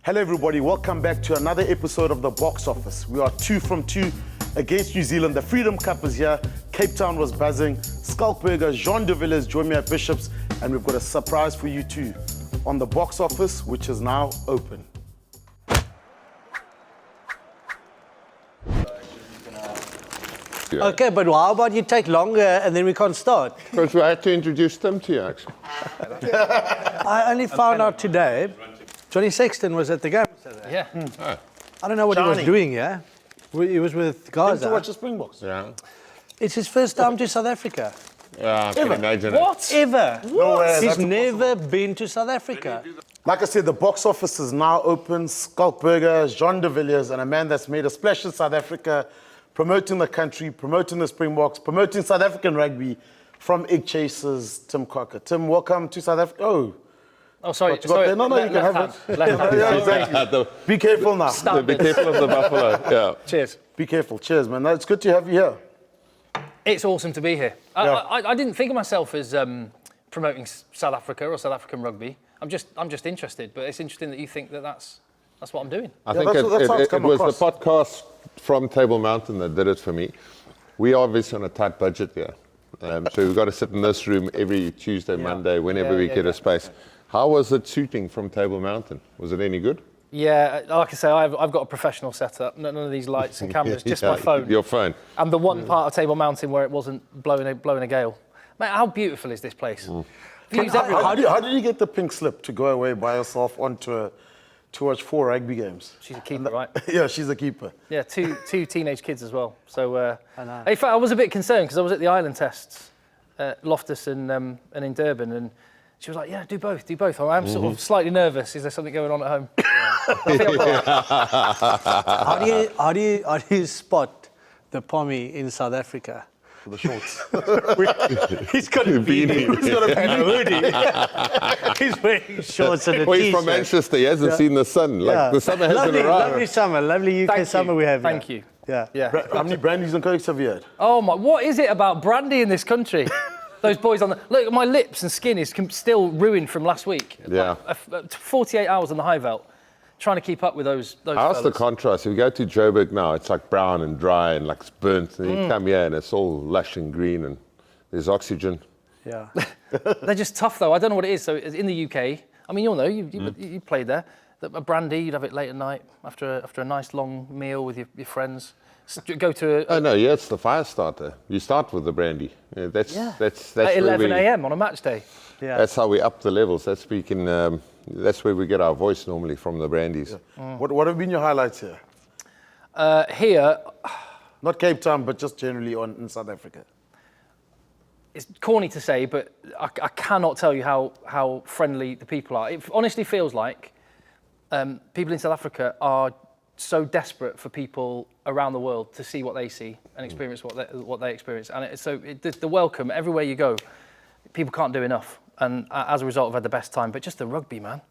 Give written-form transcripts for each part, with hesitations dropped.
Hello everybody, welcome back to another episode of the Boks Office. We are 2 from 2 against New Zealand. The Freedom Cup is here. Cape Town was buzzing. Skalkberger, Jean de Villiers join me at Bishops, and we've got a surprise for you too on the Boks Office, which is now open. Okay, but how about you take longer and then we can't start? Because we had to introduce them to you, actually. I only found out today, Johnny Sexton was at the game. Yeah. Oh. I don't know what he was doing, yeah? He was with Came Gaza. to watch the Springboks. Yeah. It's his first time to South Africa. Yeah, I can imagine it. What? Ever. No way, He's that's never been to South Africa. Like I said, the Boks Office is now open. Skalkberger, Jean de Villiers, and a man that's made a splash in South Africa, promoting the country, promoting the Springboks, promoting South African rugby from EggChaser's Tim Cocker. Tim, welcome to South Africa. Oh, sorry. What you got there? No, you can have it. Left hand. Yeah, exactly. Be careful now. Be careful of the buffalo. Yeah. Cheers. Be careful. Cheers, man. It's good to have you here. It's awesome to be here. Yeah. I didn't think of myself as promoting South Africa or South African rugby. I'm just interested, but it's interesting that you think that that's what I'm doing. I Yeah, think that's how it's it come was across. the podcast from Table Mountain that did it for me. We are obviously on a tight budget here. So we've got to sit in this room every Tuesday, Monday, whenever we get a space. How was it shooting from Table Mountain? Was it any good? Yeah, like I say, I've got a professional setup. None of these lights and cameras, just my phone. Your phone. And the one part of Table Mountain where it wasn't blowing a gale. Mate, how beautiful is this place? Views everywhere. How did you get the pink slip to go away by yourself to watch 4 rugby games? She's a keeper, right? Yeah, she's a keeper. Yeah, two teenage kids as well. So, I know. in fact, I was a bit concerned because I was at the Island tests, Loftus and in Durban, and she was like, "Yeah, do both." I'm sort of slightly nervous. Is there something going on at home? How do you spot the pommy in South Africa? For the shorts. He's got a beanie. He's got a hoodie. He's wearing shorts and a Well, he's t-shirt. from Manchester. He hasn't seen the sun. Like, the summer hasn't lovely, arrived. lovely summer. Lovely UK summer we have here. Thank you. Yeah. Yeah. How many brandies and cokes have you had? Oh my! What is it about brandy in this country? Those boys on the look. My lips and skin is still ruined from last week. Yeah. 48 hours on the high veld, trying to keep up with those. How's the fellas. contrast? If you go to Joburg now, it's like brown and dry and like it's burnt. And you come here and it's all lush and green and there's oxygen. Yeah. They're just tough though. I don't know what it is. So in the UK, I mean, you'll know. You played there. A brandy, you'd have it late at night after a nice long meal with your friends. Go to Oh no, yeah, it's the fire starter. You start with the brandy. Yeah, that's at where 11 a.m. on a match day. Yeah. That's how we up the levels. That's that's where we get our voice normally, from the brandies. What have been your highlights here? Here, Not Cape Town, but just generally in South Africa. it's corny to say, but I cannot tell you how friendly the people are. It honestly feels like people in South Africa are so desperate for people around the world to see what they see and experience what they experience. And the welcome everywhere you go, people can't do enough. And as a result, I've had the best time. But just the rugby, man,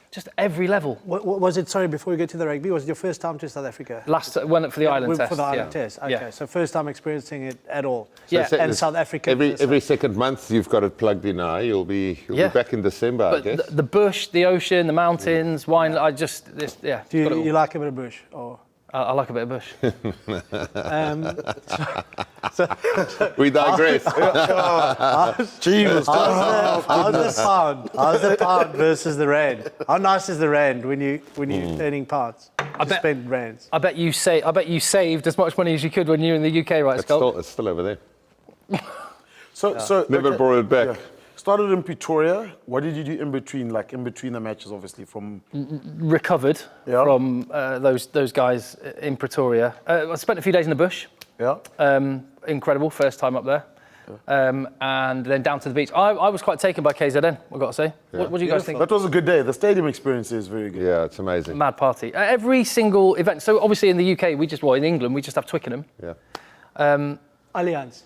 just every level. What was it? Sorry, before we get to the rugby, was it your first time to South Africa? Went for the island test. For the island yeah. test. Okay, Yeah. so first time experiencing it at all. Yeah. So And South Africa. Every second month you've got it plugged in now. You'll be back in December, I But guess. the bush, the ocean, the mountains, wine. Do you like a bit of bush? Or I like a bit of bush. We digress. Jesus. how's the pound versus the rand? How nice is the rand when you're earning pounds? I bet- spend rands. I bet you saved as much money as you could when you were in the UK, right, Scott? It's still over there. So Never brought it back. Yeah. Started in Pretoria. What did you do in between the matches, obviously, from... Recovered from those guys in Pretoria. I spent a few days in the bush. Yeah. Incredible, first time up there. And then down to the beach. I was quite taken by KZN, I've got to say. Yeah. What do you guys think? That was a good day. The stadium experience is very good. Yeah, it's amazing. Mad party. Every single event. So obviously in the UK, in England, we just have Twickenham. Yeah. Allianz.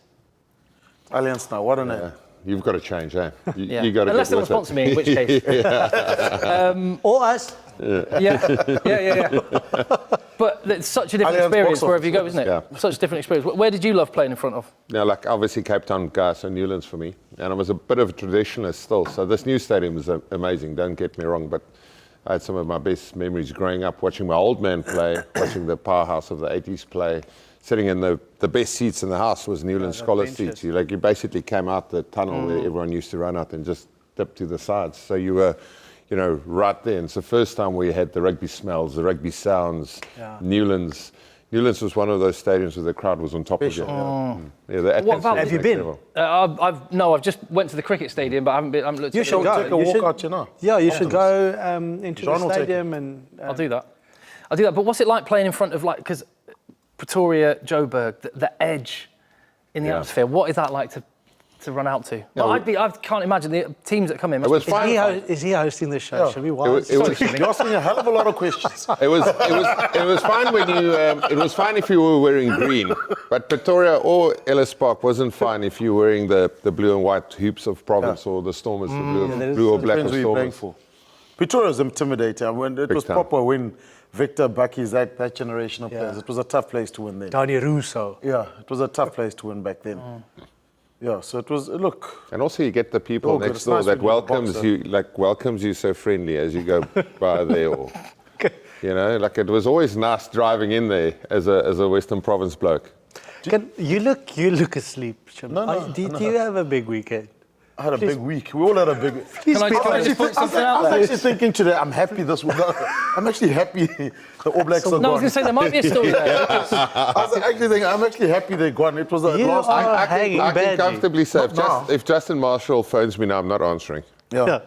Allianz now, what a name. Yeah. You've got to change, eh? Yeah. You got to Unless they get want to with sponsor me, in which case. Or us. Yeah. But it's such a different Allianz experience Boks wherever you go, Office. isn't it? Yeah. Such a different experience. Where did you love playing in front of? Now, like obviously Cape Town, Gas and Newlands for me. And I was a bit of a traditionalist still. So this new stadium is amazing, don't get me wrong. But I had some of my best memories growing up watching my old man play, watching the powerhouse of the 80s play. Sitting in the best seats in the house was Newland Scholar seats. You basically came out the tunnel where everyone used to run out and just dip to the sides. So you were, right there. And it's the first time we had the rugby smells, the rugby sounds, Newlands. Newlands was one of those stadiums where the crowd was on top of you. What about, have you been? I've just went to the cricket stadium, but I haven't looked. You should go. Take a walk out, you know. Yeah, you should go into John the will take stadium and. I'll do that. But what's it like playing in front of because Pretoria, Joburg, the edge in the atmosphere? What is that like to run out to? I can't imagine the teams that come in. It was fine. Is he hosting the show? Should we watch? It was You're asking a hell of a lot of questions. It was fine when you. It was fine if you were wearing green, but Pretoria or Ellis Park wasn't fine if you were wearing the blue and white hoops of Province or the Stormers, the blue or black of Depends who you're playing Stormers. for. Pretoria's intimidating. When it Big was time. proper when Victor, Bucky's, that generation of players, it was a tough place to win then. Danny Russo. Yeah, it was a tough place to win back then. Yeah, so it was, look. And also you get the people Oh, good. next It's door nice that when you're a boxer. welcomes you so friendly as you go by there. Or, it was always nice driving in there as a Western Province bloke. You look asleep. No, Did you have a big weekend? I had a big week. We all had a big week. Can I just put something out I was there? actually thinking today, I'm happy this week. I'm actually happy the All Blacks are No, I was gone. going to say there might be a story there. I was actually thinking, I'm actually happy they're gone. It was the You last are I hanging can badly. comfortably say Not now. if Justin Marshall phones me now, I'm not answering. Yeah.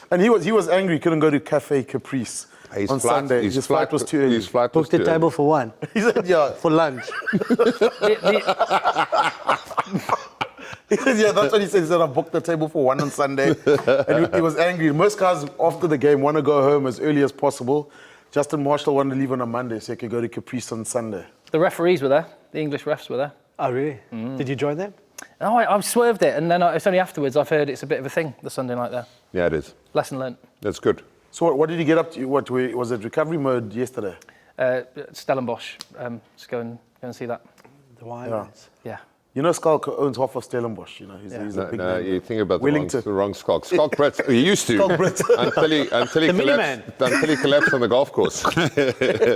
And he was angry, he couldn't go to Cafe Caprice on Sunday. His flight was too early. His flight was Booked the too table for one He said, yeah. for lunch. He said, yeah, that's what he said. He said, I booked the table for one on Sunday. And he was angry. Most guys after the game want to go home as early as possible. Justin Marshall wanted to leave on a Monday so he could go to Caprice on Sunday. The referees were there. The English refs were there. Oh, really? Did you join them? No, I swerved it, and then it's only afterwards I've heard it's a bit of a thing, the Sunday night there. Yeah, it is. Lesson learnt. That's good. So what did you get up to? Was it recovery mode yesterday? Stellenbosch. Just go and see that. The wine. Yeah. Yeah. You know, Skalk owns half of Stellenbosch. You know, he's a big No, name. you think about Wellington. the wrong Skalk. Skalk Brits, he used to. Skalk Brits. until he collapsed on the golf course.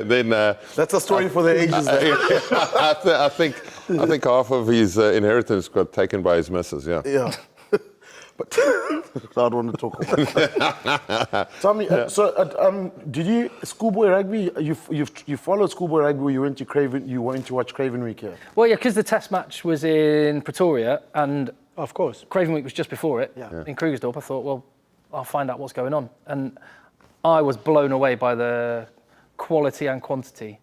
Then That's a story for the ages. I think half of his inheritance got taken by his missus. Yeah. Yeah. But I don't want to talk about that. Tell me, did you schoolboy rugby? You followed schoolboy rugby? Or you went to Craven? You went to watch Craven Week here? Well, yeah, because the test match was in Pretoria and Of course. Craven Week was just before it in Krugersdorp. I thought, well, I'll find out what's going on. And I was blown away by the quality and quantity.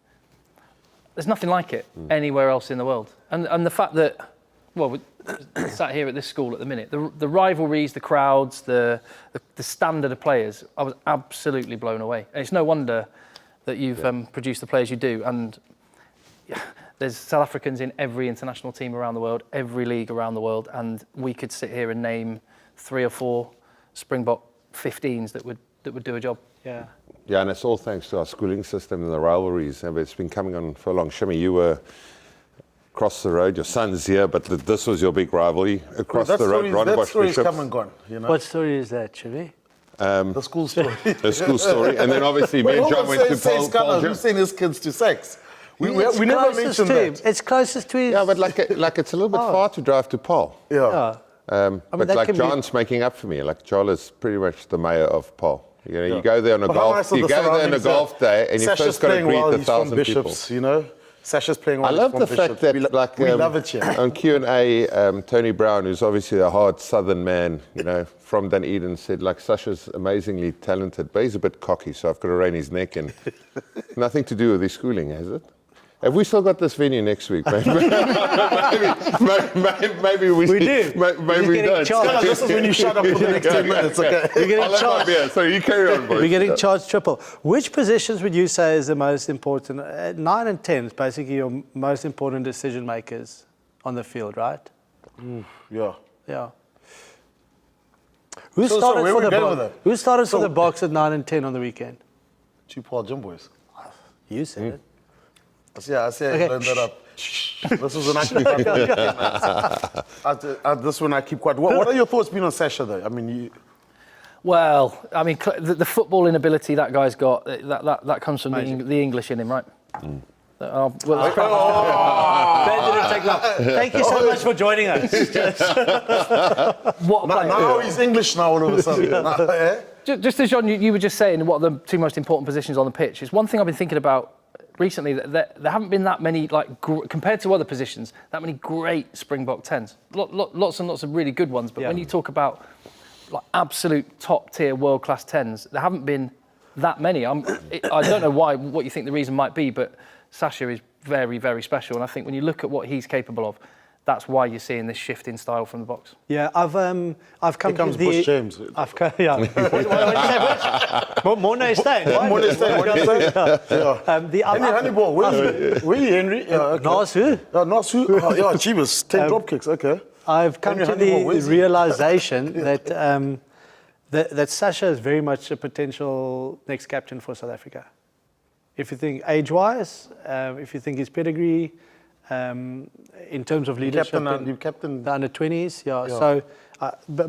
There's nothing like it anywhere else in the world. And the fact that, well, we're sat here at this school at the minute, the rivalries, the crowds, the standard of players, I was absolutely blown away. And it's no wonder that you've produced the players you do. And there's South Africans in every international team around the world, every league around the world, and we could sit here and name 3 or 4 Springbok 15s that would do a job. Yeah. Yeah, and it's all thanks to our schooling system and the rivalries. And it's been coming on for a long. Shimmy, you were across the road. Your son's here, but this was your big rivalry across the road. That story's Bishops. come and gone. You know? What story is that, Chivi? The school story. The school story, and then obviously me and John went to Paul. Who's sending his kids to sex? We It's never closest mentioned to him. that. It's closest to his... Yeah, but like it's a little bit far to drive to Paul. Yeah. But that like can be- John's making up for me. Like Joel is pretty much the mayor of Paul. You know, you go there on a But how nice golf. are You the go there on a surroundings golf day, and you Sacha's first got to playing greet while the he's from 1,000 people. Bishops, you know. Sacha's playing while I he's love from the Bishops. fact that, we love it here. on Q&A, Tony Brown, who's obviously a hard Southern man, you know, from Dunedin, said, like, Sacha's amazingly talented, but he's a bit cocky, so I've got to rein his neck in. Nothing to do with his schooling, has it? Have we still got this venue next week? Maybe we We do. Maybe we don't. Scott, this is when you shut up for the next 10 minutes, okay? You're getting I'll let my charged. beer. So you carry on, boys. We're getting charged triple. Which positions would you say is the most important? 9 and 10 is basically your most important decision makers on the field, right? Yeah. Yeah. Who So started where for we the going with Boks? it? Who started for the Boks at 9 and 10 on the weekend? 2 Paul Gym boys. You said it. I say Okay. I learned that up. This is when I keep this one I keep quiet. What are your thoughts been on Sacha though? I mean, Well, I mean, the footballing ability that guy's got, that comes from the English in him, right? Ben Oh. didn't take long. Thank you so much for joining us. What a player. Now he's English now all of a sudden. Just as John, you were just saying what are the two most important positions on the pitch. It's one thing I've been thinking about recently, that there haven't been that many, compared to other positions, that many great Springbok 10s. Lots and lots of really good ones, but when you talk about absolute top tier world class 10s, there haven't been that many. I don't know what you think the reason might be, but Sacha is very, very special, and I think when you look at what he's capable of, that's why you're seeing this shift in style from the Boks. Yeah, I've come Here comes to the. Bush James. I've come, yeah. What did you say, Bush? More no staying. Honeyball, where are you, Henry? Yeah, okay. Nasu. Nasu? Oh, yeah, Chivas, 10 drop kicks, okay. I've come Henry to Honeyball, the where's he? realization that Sacha is very much a potential next captain for South Africa. If you think age-wise, if you think his pedigree, in terms of leadership, You captain the under-20s, yeah. So,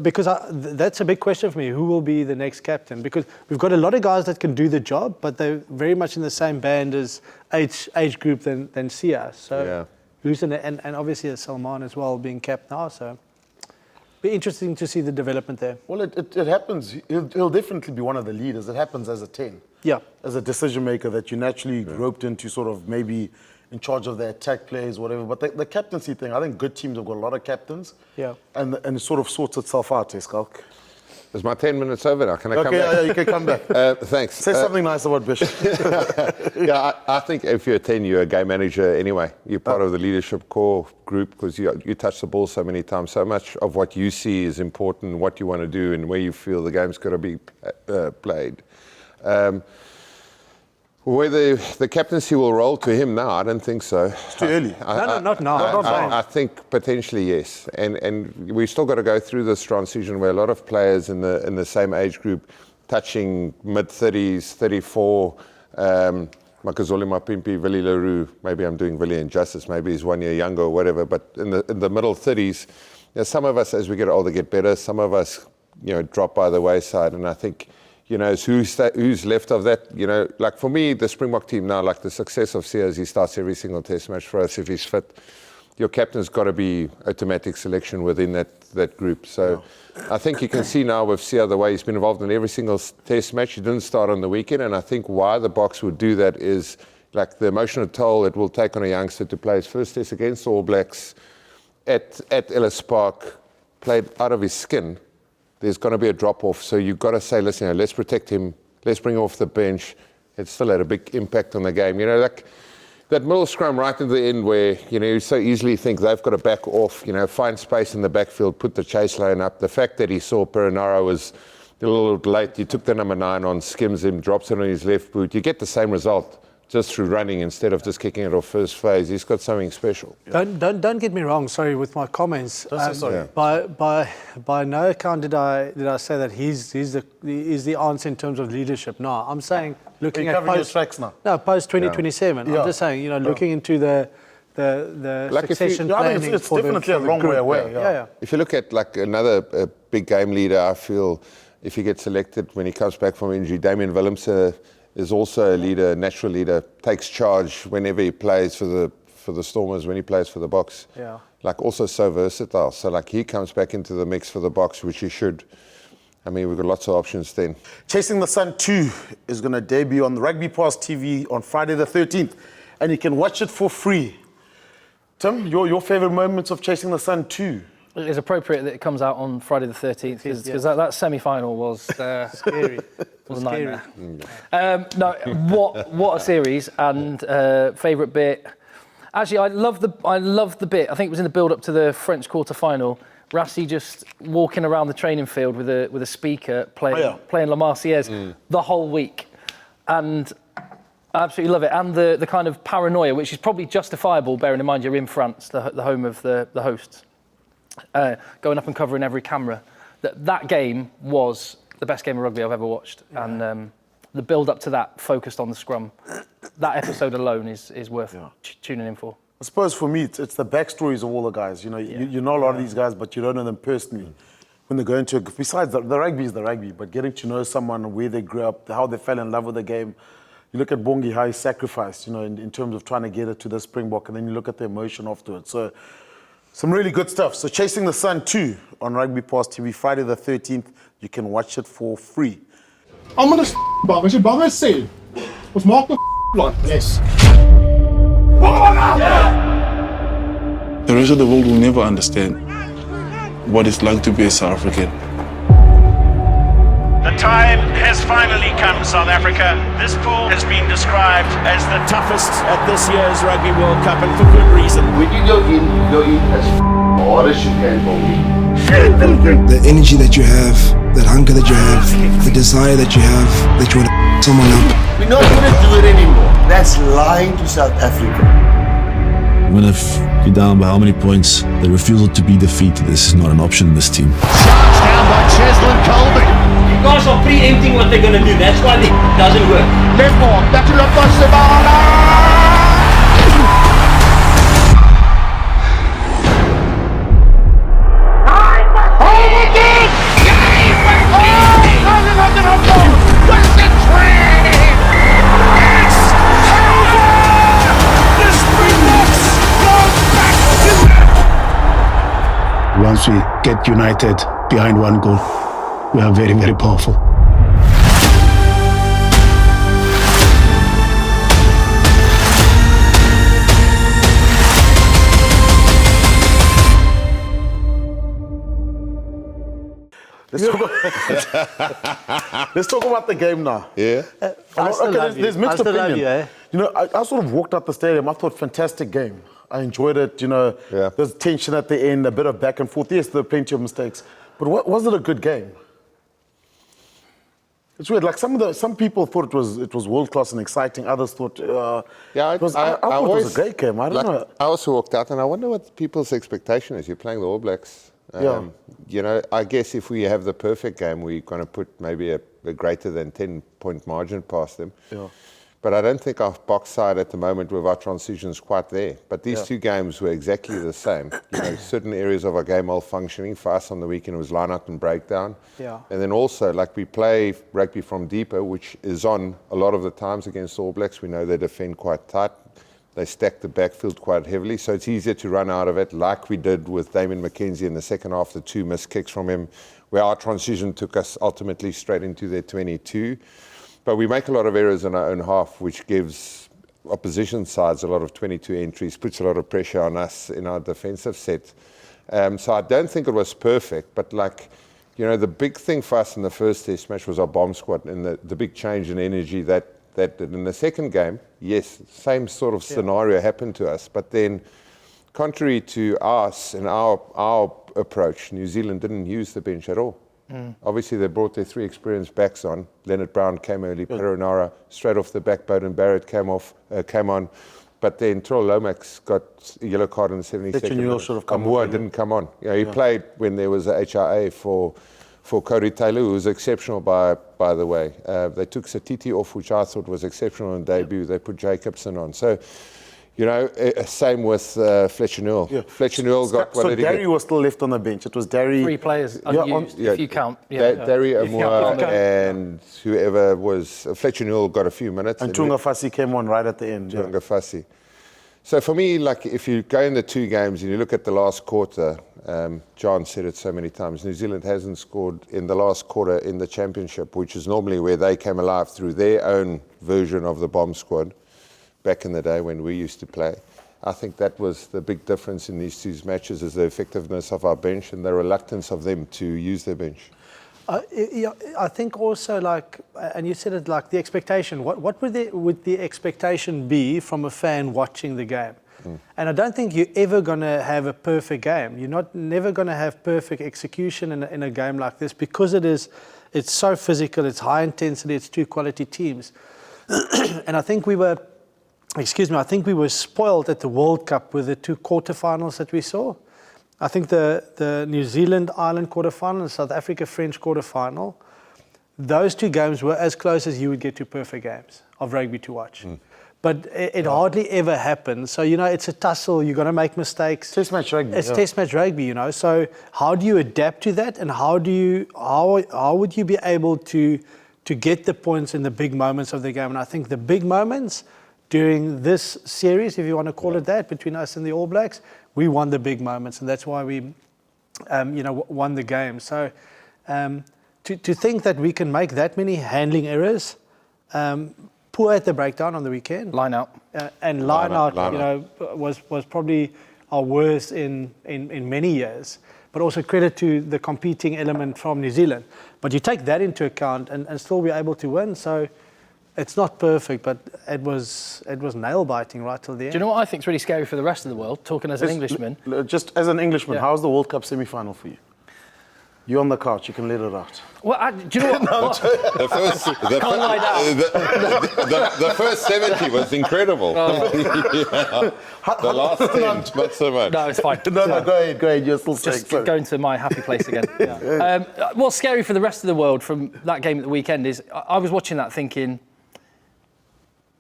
because that's a big question for me. Who will be the next captain? Because we've got a lot of guys that can do the job, but they're very much in the same band as age group than Sia. So, who's and obviously a Salman as well being capped now. So, be interesting to see the development there. Well, it happens. He'll definitely be one of the leaders. It happens as a 10. Yeah. As a decision maker that you naturally roped into sort of maybe in charge of their attack plays, whatever. But the captaincy thing, I think good teams have got a lot of captains. Yeah. And it sort of sorts itself out, Skalk. Is my 10 minutes over now? Can I come back? Okay, yeah, you can come back. Thanks. Say something nice about Bishop. Yeah, I think if you're a 10, you're a game manager anyway. You're part of the leadership core group because you touch the ball so many times. So much of what you see is important, what you want to do and where you feel the game's got to be played. Whether the captaincy will roll to him now, I don't think so. It's too early. Not now. I think potentially yes, and we still got to go through this transition where a lot of players in the same age group, touching mid-30s, 34, Makazole Mapimpi, Willie Leroux. Maybe I'm doing Willie injustice. Maybe he's 1 year younger or whatever. But in the middle 30s, some of us as we get older get better. Some of us, drop by the wayside, and I think. Who's left of that? Like for me, the Springbok team now, like the success of Sia is he starts every single test match for us if he's fit. Your captain's got to be automatic selection within that group. So I think you can see now with Sia the way he's been involved in every single test match. He didn't start on the weekend, and I think why the Boks would do that is like the emotional toll it will take on a youngster to play his first test against the All Blacks at Ellis Park, played out of his skin. There's going to be a drop-off. So you've got to say, listen, let's protect him. Let's bring him off the bench. It still had a big impact on the game. Like that middle scrum right at the end where, you so easily think they've got to back off, find space in the backfield, put the chase line up. The fact that he saw Perinara was a little late, you took the number 9 on, skims him, drops it on his left boot. You get the same result just through running instead of just kicking it off first phase. He's got something special. Don't get me wrong. Sorry with my comments. Sorry. By no account did I say that he's the answer in terms of leadership. No, I'm saying looking at post tracks now. No, post 2027. Yeah. I'm just saying looking into the Like succession I planning. think it's for definitely the a long group. way away. Yeah. If you look at like another big game leader, I feel if he gets selected when he comes back from injury, Damian Willemse is also a leader, natural leader, takes charge whenever he plays for the Stormers, when he plays for the Boks. Yeah. Like also so versatile. So like he comes back into the mix for the Boks, which he should. I mean, we've got lots of options then. Chasing the Sun 2 is going to debut on the RugbyPass TV on Friday the 13th, and you can watch it for free. Tim, your favorite moments of Chasing the Sun 2? It's appropriate that it comes out on Friday the 13th because that semi-final was Scary. was a nightmare. No, what a series, and favourite bit. Actually, I love the bit. I think it was in the build-up to the French quarter-final. Rassi just walking around the training field with a speaker playing La Marseillaise the whole week, and I absolutely love it. And the kind of paranoia, which is probably justifiable, bearing in mind you're in France, the home of the hosts. Going up and covering every camera. That game was the best game of rugby I've ever watched, and the build-up to that focused on the scrum. That episode alone is worth tuning in for. I suppose for me, it's the backstories of all the guys. You know a lot of these guys, but you don't know them personally. when they go into it, besides the rugby is the rugby, but getting to know someone, where they grew up, how they fell in love with the game. You look at Bongi, how he sacrificed, in terms of trying to get it to the Springbok, and then you look at the emotion afterwards. So some really good stuff. So Chasing the Sun 2 on RugbyPass TV, Friday the 13th. You can watch it for free. Almal is bang. As jy bang is, sê. Ons maak 'n plan. Yes. The rest of the world will never understand what it's like to be a South African. The time has finally come, South Africa. This pool has been described as the toughest at this year's Rugby World Cup, and for good reason. When you go in as hard as you can for me. The energy that you have, that hunger that you have, the desire that you have, that you want to someone up. We're not going to do it anymore. That's lying to South Africa. Even if you're down by how many points, the refusal to be defeated is not an option in this team. Charged down by Cheslin Colby. You guys are preempting what they're going to do. That's why it doesn't work. Left more. Back to La Fosse. Once we get united behind one goal, we are very, very powerful. Let's talk about the game now. Yeah. There's mixed opinion. I sort of walked out the stadium. I thought fantastic game. I enjoyed it. There's tension at the end, a bit of back and forth. Yes, there were plenty of mistakes, but was it a good game? It's weird. Like some people thought it was world class and exciting. Others thought I thought it was a great game. I don't know. I also walked out, and I wonder what people's expectation is. You're playing the All Blacks. I guess if we have the perfect game, we're going to put maybe a greater than 10-point margin past them. Yeah. But I don't think our box side at the moment with our transitions quite there. But these two games were exactly the same. Certain areas of our game malfunctioning. For us on the weekend it was line out and breakdown. Yeah. And then also, like, we play rugby from deeper, which is on a lot of the times against All Blacks. We know they defend quite tight. They stack the backfield quite heavily, so it's easier to run out of it, like we did with Damien McKenzie in the second half, the 2 missed kicks from him, where our transition took us ultimately straight into their 22. But we make a lot of errors in our own half, which gives opposition sides a lot of 22 entries, puts a lot of pressure on us in our defensive set. So I don't think it was perfect, but the big thing for us in the first test match was our bomb squad and the big change in energy that in the second game, yes, same sort of scenario happened to us, but then contrary to us and our approach, New Zealand didn't use the bench at all. Obviously, they brought their 3 experienced backs on. Leonard Brown came early, Perenara straight off the back, Bowden Barrett came on, but then Terrell Lomax got a yellow card in the 72nd minute. Should have come Amua didn't come on. He played when there was a HRA for Cody Taylor, who was exceptional by the way. They took Satiti off, which I thought was exceptional in debut. They put Jacobson on. So, same with Fletcher Newell. Yeah. Fletcher Newell got what did he get? Derry was still left on the bench. It was Derry. 3 players unused, if you count. Derry, Amua, and whoever was... Fletcher Newell got a few minutes. And Tunga Fassi came on right at the end. Tunga Fassi. So for me, if you go in the 2 games and you look at the last quarter, John said it so many times, New Zealand hasn't scored in the last quarter in the championship, which is normally where they came alive through their own version of the bomb squad back in the day when we used to play. I think that was the big difference in these 2 matches, is the effectiveness of our bench and the reluctance of them to use their bench. I think also, and you said it, the expectation. What would the expectation be from a fan watching the game? And I don't think you're ever going to have a perfect game. You're never going to have perfect execution in a game like this, because it's so physical, it's high intensity, it's 2 quality teams. And I think we were spoiled at the World Cup with the 2 quarterfinals that we saw. I think the New Zealand-Ireland quarterfinal and South Africa-French quarterfinal, those 2 games were as close as you would get to perfect games. of rugby to watch. But it hardly ever happens. So, it's a tussle. You're going to make mistakes. Test match rugby. It's test match rugby, So how do you adapt to that? And how would you be able to get the points in the big moments of the game? And I think the big moments during this series, if you want to call it that, between us and the All Blacks, we won the big moments. And that's why we, won the game. So to think that we can make that many handling errors, poor at the breakdown on the weekend. Line out. And line out. Was probably our worst in many years. But also credit to the competing element from New Zealand. But you take that into account and still be able to win. So it's not perfect, but it was nail-biting right till the end. Do you know what I think is really scary for the rest of the world, talking as an Englishman? Just as an Englishman, how's the World Cup semi-final for you? You're on the couch, you can let it out. Well, do you know what? The first 70 was incredible. The last 10, not so much. No, it's fine. No, go ahead. You're still just saying. going to my happy place again. What's scary for the rest of the world from that game at the weekend is I was watching that thinking,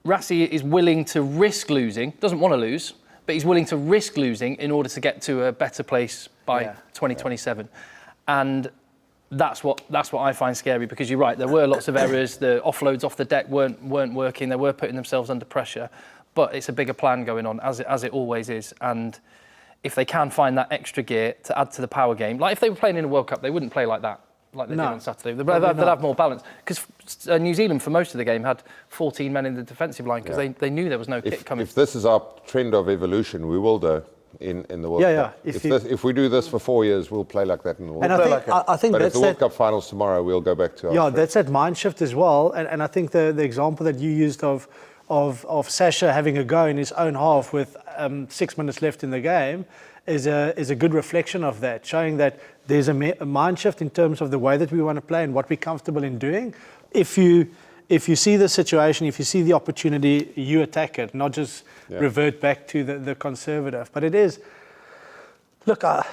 Rassie is willing to risk losing, doesn't want to lose, but he's willing to risk losing in order to get to a better place by 2027. And that's what I find scary, because you're right, there were lots of errors, the offloads off the deck weren't working, they were putting themselves under pressure, but it's a bigger plan going on, as it always is. And if they can find that extra gear to add to the power game, like if they were playing in a World Cup, they wouldn't play like that, like they did on Saturday. They'd have more balance. Because New Zealand, for most of the game, had 14 men in the defensive line because they knew there was no kick coming. If this is our trend of evolution, we will do in the World Cup. If we do this for 4 years, we'll play like that in the World Cup. I think but that's if the World Cup finals tomorrow, we'll go back to our trend. that's that mind shift as well. And I think the example that you used of Sacha having a go in his own half with 6 minutes left in the game is a good reflection of that, showing that there's a mind shift in terms of the way that we want to play and what we're comfortable in doing. If you see the situation, if you see the opportunity, you attack it, not just revert back to the conservative. But it is, look, I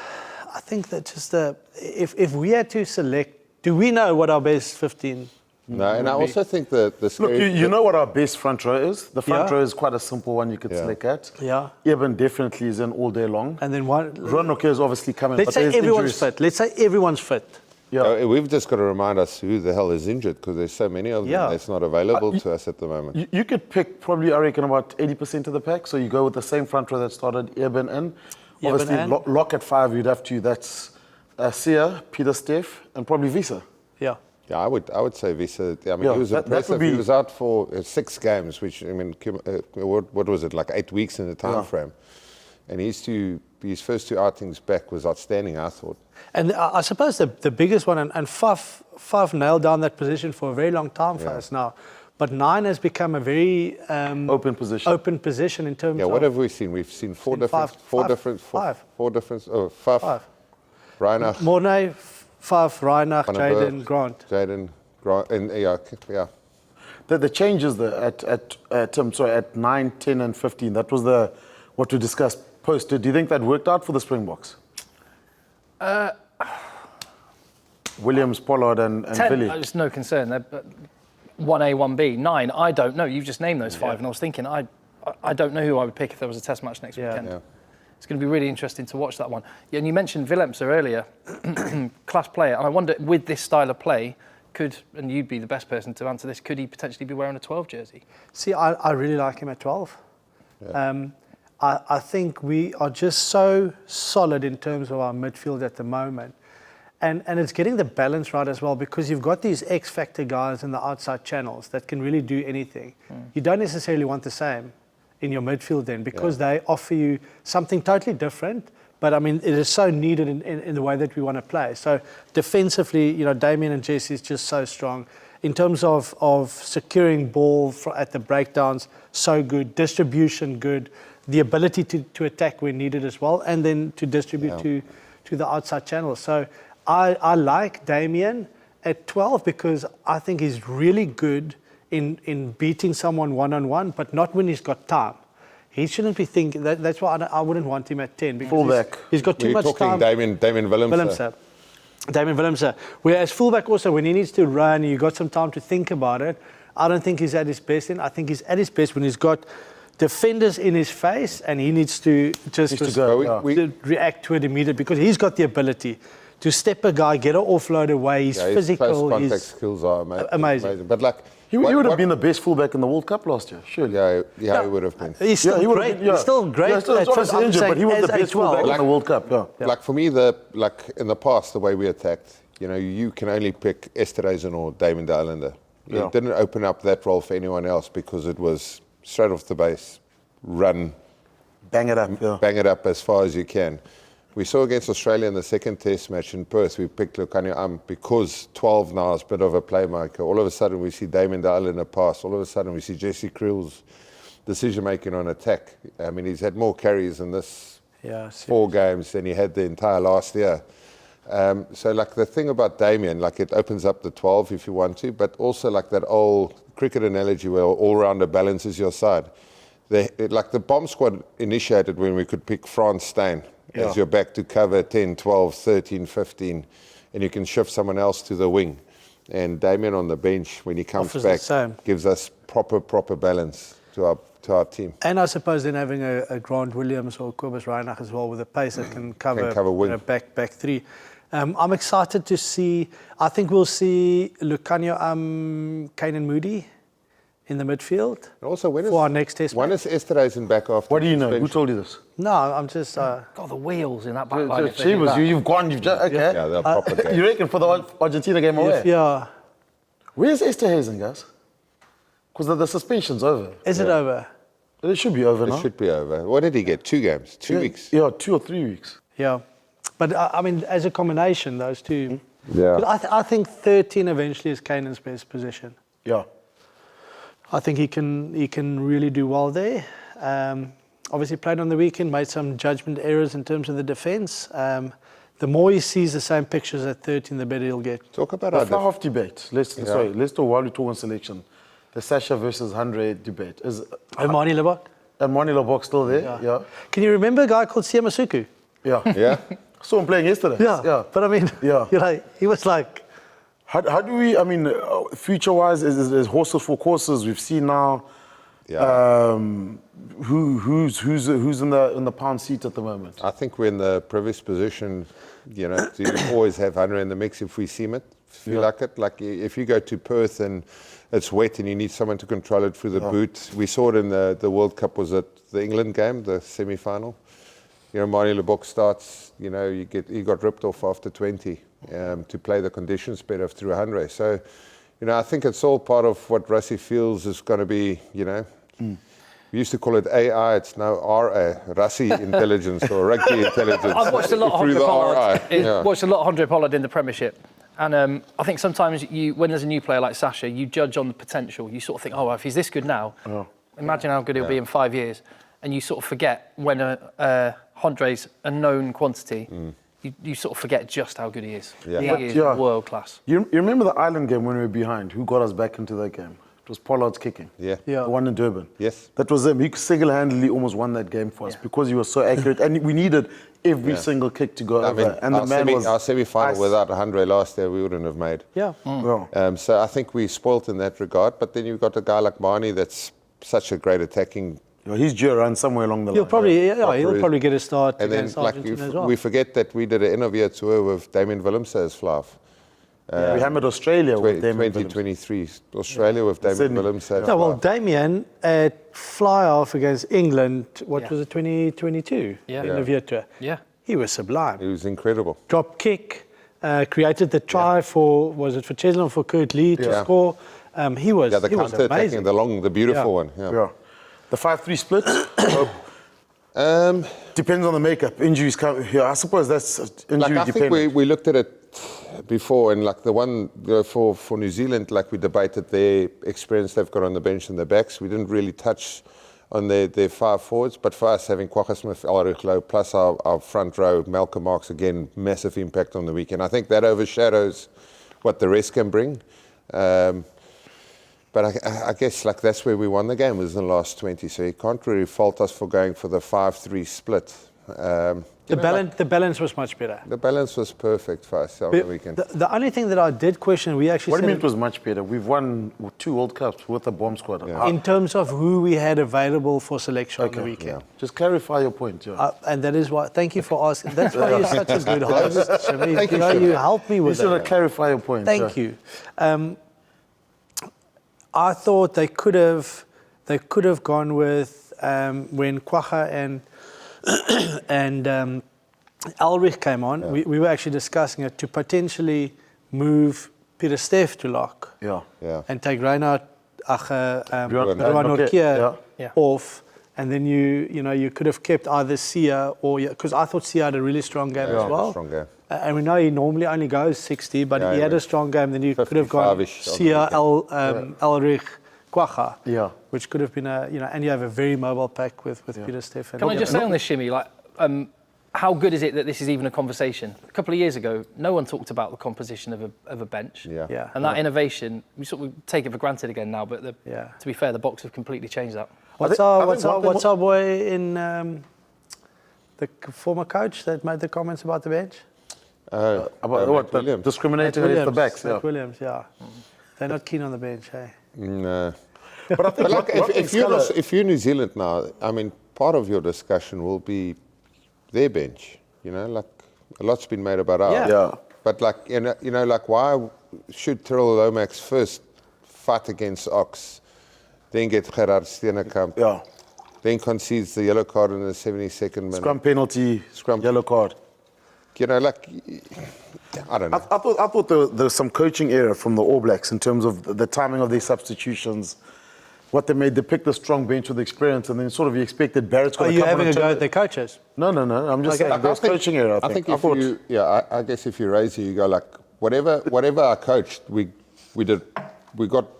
think that just if we had to select, do we know what our best 15? No, and I also think that the look, you know what our best front row is? The front row is quite a simple one you could select at. Yeah. Eben definitely is in all day long. And then one. Roanoke is obviously coming. Let's say everyone's fit. Let's say everyone's fit. Yeah. We've just got to remind us who the hell is injured, because there's so many of them that's not available to us at the moment. You could pick probably, I reckon, about 80% of the pack. So you go with the same front row that started Eben in. Obviously, lock at 5, you'd have to. That's Sia, Peter Steph, and probably Visa. Yeah. Yeah, I would say Visa. I mean, he was impressive. He was out for 6 games, which, I mean, what was it, like 8 weeks in the time frame? And his first 2 outings back was outstanding, I thought. And I suppose the biggest one, and Faf nailed down that position for a very long time for us now. But 9 has become a very open position. Open position in terms of. Yeah, what have we seen? We've seen four different. Five. Faf, Reinach. Mornay, Faf, Reinach, Jaden, Grant. And The changes at 9, 10, and 15. That was what we discussed posted. Do you think that worked out for the Springboks? Williams, Pollard, and 10, Billy. There's no concern. 1A, 1B, 9. I don't know. You've just named those 5, and I was thinking I don't know who I would pick if there was a Test match next weekend. Yeah. It's going to be really interesting to watch that one. Yeah, and you mentioned Willemse earlier, class player, and I wonder, with this style of play, and you'd be the best person to answer this, could he potentially be wearing a 12 jersey? See, I really like him at 12. Yeah. I think we are just so solid in terms of our midfield at the moment. And it's getting the balance right as well, because you've got these X-factor guys in the outside channels that can really do anything. You don't necessarily want the same in your midfield then, because they offer you something totally different. But I mean, it is so needed in the way that we want to play. So defensively, Damien and Jesse is just so strong. In terms of securing ball at the breakdowns, so good. Distribution, good. The ability to attack when needed as well, and then to distribute to the outside channels. So I like Damien at 12 because I think he's really good in beating someone one-on-one, but not when he's got time. He shouldn't be thinking that's why I wouldn't want him at 10. Fullback. He's got too much time. Damien Willemse. Damien Willemse. Whereas fullback also, when he needs to run, you got some time to think about it. I don't think he's at his best in. I think he's at his best when he's got defenders in his face and he needs to just react to it immediately because he's got the ability to step a guy, get an offload away. He's physical. His close contact skills are amazing. But like, he would have been the best fullback in the World Cup last year, surely. Yeah, he would have been. He's still great. He's still great. He's obviously injured, but he was the best fullback in the World Cup. Like for me, like in the past, the way we attacked, you can only pick Esterhuizen or Damon de Allende. It didn't open up that role for anyone else because it was straight off the base, run, bang it up, bang it up as far as you can. We saw against Australia in the second test match in Perth, we picked Lucanio because 12 now is a bit of a playmaker. All of a sudden we see Damon Dale in a pass. All of a sudden we see Jesse Kriel's decision making on attack. I mean, he's had more carries in this 4 games than he had the entire last year. So like the thing about Damien, like it opens up the 12 if you want to, but also like that old cricket analogy where all-rounder balances your side. Like the bomb squad initiated when we could pick Frans Steyn as your back to cover 10, 12, 13, 15, and you can shift someone else to the wing. And Damien on the bench, when he comes back, gives us proper balance to our team. And I suppose then having a Grant Williams or Kobus Reinach as well with a pace that can cover wing. Back three. I'm excited to see, I think we'll see Lucanio Kane and Moody in the midfield also, for our next test. When is Esterhuizen back after? What do you know? Who told you this? No, I'm just... got the wheels in that back line. You've gone, you've just... Okay. Yeah, they're proper games. You reckon for the Argentina game away? Yeah. Where's Esterhuizen, guys? Because the suspension's over. Is it over? It should be over now. It should be over. What did he get? 2 games? 2 weeks? Yeah, 2 or 3 weeks. Yeah. But, I mean, as a combination, those two... Yeah. But I think 13 eventually is Kanan's best position. Yeah. I think he can really do well there. Obviously played on the weekend, made some judgment errors in terms of the defence. The more he sees the same pictures at 13, the better he'll get. Talk about the far-off debate. Let's talk while we talk on selection. The Sacha versus Andre debate. Is Omani Lebok? Omani Lebok still there? Yeah. Can you remember a guy called Siamasuku? Yeah. Yeah. I saw him playing yesterday. Yeah. But I mean, he was like... How do we, I mean, future-wise, is horses for courses. We've seen now who's in the pound seat at the moment. I think we're in the privileged position, to always have Hunter in the mix if we seem it, feel like it. Like if you go to Perth and it's wet and you need someone to control it through the boot. We saw it in the World Cup, was it the England game, the semi-final? Mani Lebok starts, he got ripped off after 20 to play the conditions better through Andre. So, I think it's all part of what Rassie feels is going to be, we used to call it AI, it's now RA, Rassie intelligence or rugby intelligence. I've watched a lot of Andre Pollard in the Premiership. And I think sometimes when there's a new player like Sacha, you judge on the potential. You sort of think, if he's this good now, imagine how good he'll be in 5 years. And you sort of forget when Andre's a known quantity, you sort of forget just how good he is. Yeah. He is world class. You remember the Ireland game when we were behind? Who got us back into that game? It was Pollard's kicking. Yeah. The one in Durban. Yes. That was him. He single-handedly almost won that game for us because he was so accurate. And we needed every single kick to go over. And our semi-final without Andre last year, we wouldn't have made. Yeah. So I think we spoilt in that regard. But then you've got a guy like Mani that's such a great attacking. He's due around somewhere along the line. He'll probably get a start and against then, Argentina as well. We forget that we did an end-of-year tour with Damien Willemse as Flav. We hammered Australia with Damien 2023. Australia with Damien Willemse. No, well, Damien at fly-off against England, was it, 2022? Yeah. End-of-year tour. Yeah. He was sublime. He was incredible. Drop kick, created the try for Cheslin or for Kurt Lee to score. He was amazing. The beautiful one. Yeah. The 5-3 split? Depends on the makeup. Injuries come here. I suppose that's injury dependent. I think we looked at it before, and like the one for New Zealand, like we debated their experience they've got on the bench and their backs. We didn't really touch on their 5 forwards, but for us, having Kwagga Smith, Ulrich Lowe, plus our front row, Malcolm Marx, again, massive impact on the weekend. I think that overshadows what the rest can bring. But I guess like that's where we won the game, was in the last 20. So you can't really fault us for going for the 5-3 split. The balance was much better. The balance was perfect for us on the weekend. The only thing that I did question, we actually What do you said mean it was much better? We've won 2 World Cups with the bomb squad. in terms of who we had available for selection on the weekend. Just clarify your point. And that is why, thank you for asking. That's why you're such a good host, Shamim. You helped me with You that. should clarify your point. Thank you. I thought they could have gone with when Kwacha and Elrich came on. We were actually discussing it to potentially move Peter Steff to lock. And take Reinhard Nortje off. And then you could have kept either Sia or, because I thought Sia had a really strong game as well. Strong game. And we know he normally only goes 60, but he had a strong game. Then you could have gone Sia, Elrich, Kwacha, which could have been and you have a very mobile pack with Peter Steff. Can I just say on this, Shimmy, how good is it that this is even a conversation? A couple of years ago, no one talked about the composition of a bench. And that innovation, we sort of take it for granted again now, but to be fair, the Boks have completely changed that. What's our boy in the former coach that made the comments about the bench? About what? Williams. Discriminating against the backs. Matt Williams, They're not keen on the bench, hey? No. But I think if you're New Zealand now, I mean, part of your discussion will be their bench. A lot's been made about ours. But why should Terrell Lomax first fight against Ox, then get Gerard Steenekamp, then concedes the yellow card in the 72nd minute? Scrum penalty, yellow card. I don't know. I thought there was some coaching error from the All Blacks in terms of the timing of their substitutions. What they made, they picked a strong bench with experience, and then sort of you expected Barrett's going to come. Are you having a go at the coaches? No. I'm just saying there's coaching error. I think. I guess if you raise it, you go whatever I coached, we got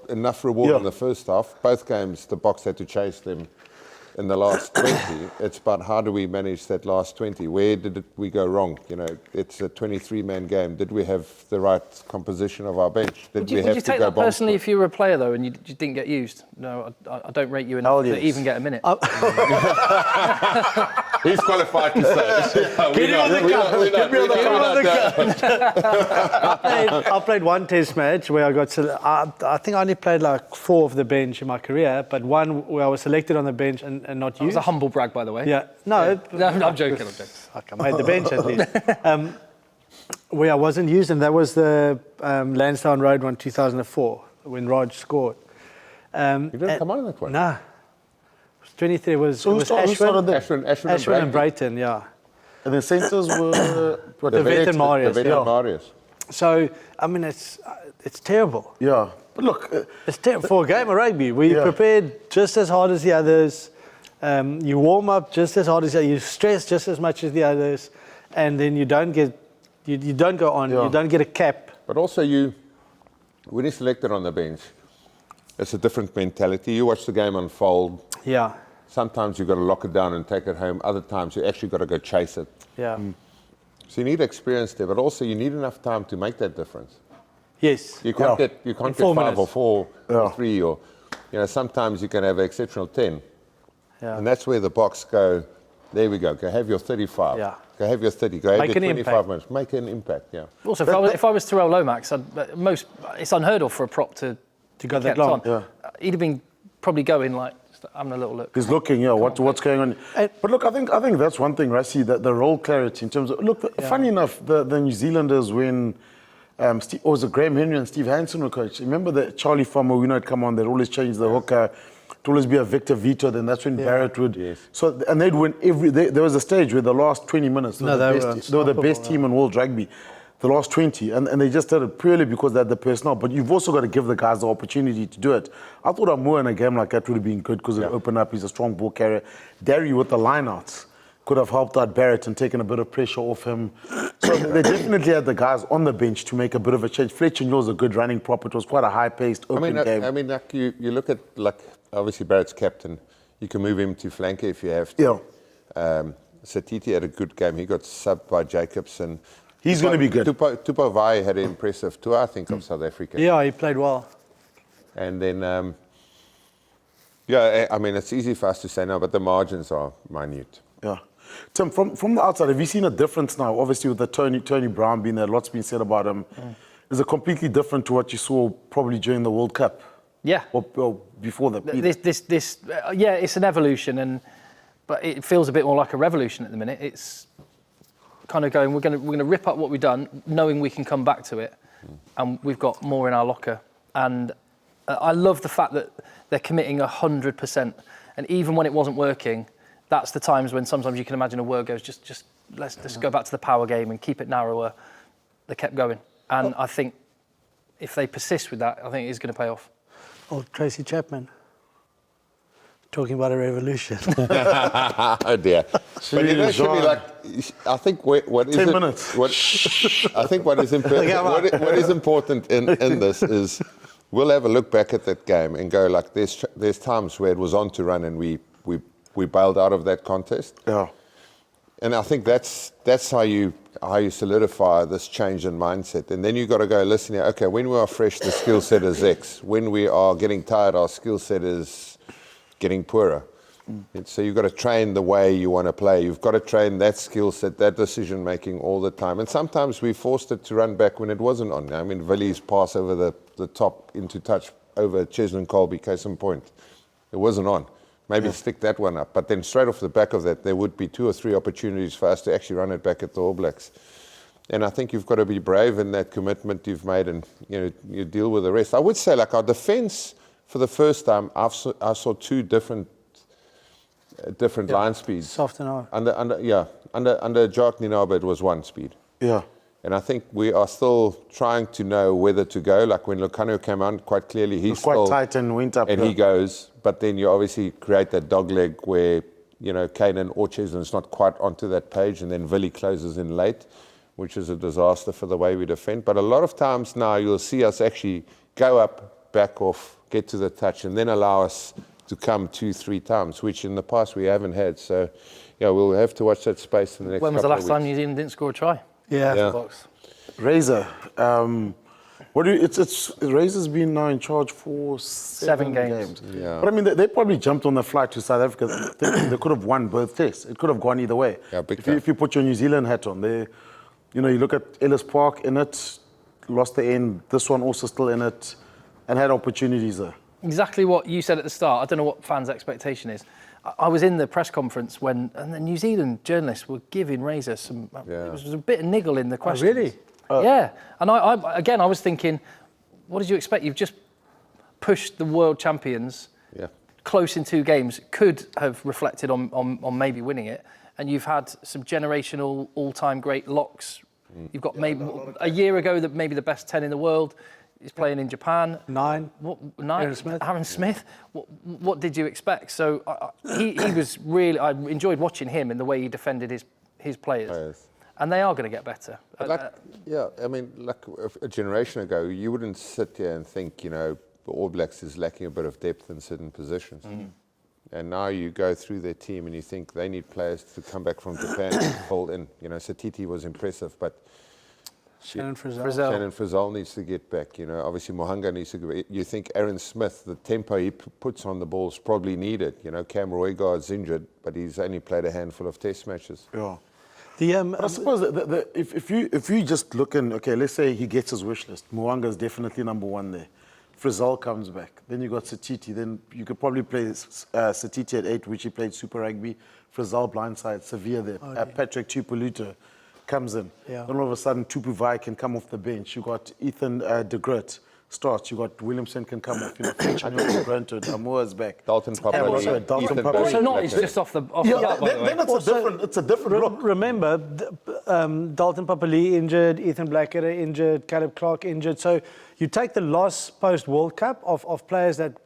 enough reward in the first half. Both games, the Boks had to chase them in the last 20. It's about how do we manage that last 20? Where did we go wrong? It's a 23-man game. Did we have the right composition of our bench? Would you take that personally if you were a player, though, and you didn't get used? No, I don't rate you enough to even get a minute. He's qualified to say. Get me on the gun. I played one test match where I got I think I only played like 4 of the bench in my career, but one where I was selected on the bench and not used. It was a humble brag, by the way. No, I'm joking. I made the bench at least. Where I wasn't used, and that was the Lansdowne Road one, 2004, when Raj scored. You didn't come on in that one? No. 23 was Ashwin and Brayton, And the centres were the Vet and Marius. Marius. So, I mean, it's terrible. But look, it's terrible for a game of rugby. We prepared just as hard as the others. You warm up just as hard as the others. You stress just as much as the others, and then you don't get, you don't go on. You don't get a cap. But also, when you're selected on the bench, it's a different mentality. You watch the game unfold. Sometimes you've got to lock it down and take it home. Other times you actually got to go chase it. So you need experience there, but also you need enough time to make that difference. Yes. You can't get 5 or 4 or 3 or sometimes you can have an exceptional 10. And that's where the Boks go. There we go. Go have your 35. Go have your 30. Go have your 25 minutes. Make an impact. Also, if I was Terrell Lomax, it's unheard of for a prop to go that long. He'd have been probably going like having a little look. He's looking, what's going on. But look, I think that's one thing, Rassi, the role clarity in terms of funny enough, the New Zealanders when was it Graham Henry and Steve Hansen were coach? Remember that Charlie Farmer, had come on, they'd always change the hooker. It'd always be a Victor Vito, then that's when Barrett would. So and they'd win there was a stage where the last 20 minutes they were the best team in world rugby. The last 20, and they just did it purely because they had the personnel. But you've also got to give the guys the opportunity to do it. I thought Amor in a game like that would have been good because it opened up. He's a strong ball carrier. Derry with the lineouts could have helped out Barrett and taken a bit of pressure off him. So they definitely had the guys on the bench to make a bit of a change. Fletcher Newell's a good running prop. It was quite a high-paced, open game. I mean, you look at, obviously Barrett's captain. You can move him to flanker if you have to. Satiti had a good game. He got subbed by Jacobson. He's going to be good. Tupo Vai had an impressive tour, I think, of South Africa. Yeah, he played well. And then Yeah, I mean, it's easy for us to say now, but the margins are minute. Yeah. Tim, from the outside, have you seen a difference now? Obviously, with the Tony Brown being there, lots been said about him. Is it completely different to what you saw probably during the World Cup? Yeah. Or before the... Yeah, it's an evolution, but it feels a bit more like a revolution at the minute. It's kind of going, we're going to rip up what we've done, knowing we can come back to it, and we've got more in our locker. And I love the fact that they're committing 100%. And even when it wasn't working, that's the times when sometimes you can imagine a word goes, just let's go back to the power game and keep it narrower. They kept going. And I think if they persist with that, I think it is going to pay off. Old Tracy Chapman. Talking about a revolution. Oh dear. But it actually, like, I think what is 10 minutes. I think what is important in this is we'll have a look back at that game and go like, there's times where it was on to run and we bailed out of that contest. Yeah. And I think that's how you solidify this change in mindset. And then you've got to go, listen here, okay, when we are fresh, the skill set is X. When we are getting tired, our skill set is getting poorer. And so you've got to train the way you want to play. You've got to train that skill set, that decision making all the time. And sometimes we forced it to run back when it wasn't on. I mean, Villiers pass over the top into touch over Cheslin Colby, case in point. It wasn't on. Maybe stick that one up. But then straight off the back of that, there would be 2 or 3 opportunities for us to actually run it back at the All Blacks. And I think you've got to be brave in that commitment you've made, and you deal with the rest. I would say, like, our defence, for the first time, I saw 2 different line speeds. Soft and hard. Under Jacques Ninabe, it was 1 speed. Yeah. And I think we are still trying to know whether to go. Like when Lucano came on, quite clearly he's quite tight and went up. And he goes, but then you obviously create that dog leg where, Kanan or Cheslin's not quite onto that page, and then Villy closes in late, which is a disaster for the way we defend. But a lot of times now you'll see us actually go up, back off, get to the touch, and then allow us to come 2-3 times, which in the past we haven't had. So, we'll have to watch that space in the next couple of weeks. When was the last time New Zealand didn't score a try? Yeah. Razor, Razor's been now in charge for 7 games. Yeah. But I mean, they probably jumped on the flight to South Africa. They could have won both tests. It could have gone either way. Yeah, if you put your New Zealand hat on, you look at Ellis Park in it, lost the end. This one also still in it, and had opportunities there. Exactly what you said at the start. I don't know what fans' expectation is. I was in the press conference and the New Zealand journalists were giving Razor some. Yeah. It was a bit of niggle in the questions. Oh, really? Yeah. And I was thinking, what did you expect? You've just pushed the world champions close in 2 games. Could have reflected on maybe winning it. And you've had some generational all-time great locks. You've got maybe a year ago maybe the best 10 in the world. He's playing in Japan. 9. 9. Aaron Smith. What did you expect? So he was really. I enjoyed watching him and the way he defended his players. And they are going to get better. I mean, like a generation ago, you wouldn't sit here and think, the All Blacks is lacking a bit of depth in certain positions. And now you go through their team and you think they need players to come back from Japan and fold in. Satiti was impressive, but Shannon Frizzell needs to get back. Obviously Mohanga needs to go. You think Aaron Smith, the tempo he puts on the ball is probably needed. Cam Roygaard's injured, but he's only played a handful of test matches. Yeah. But I suppose if you just look in, okay, let's say he gets his wish list. Mohanga's definitely number 1 there. Frizzell comes back. Then you got Satiti. Then you could probably play Satiti at 8, which he played Super Rugby. Frizzell blindside, Severe there. Patrick Tupoluto comes in. Yeah. Then all of a sudden, Tupu Vai can come off the bench. You got Ethan de Groot starts. You got Williamson can come off. Granted, Amoa's back. Dalton Papali. Dalton Ethan Papali. Also not, it's just off the by the way. Then it's a different look. Remember, Dalton Papali injured, Ethan Blackadder injured, Caleb Clark injured. So you take the loss post-World Cup of players that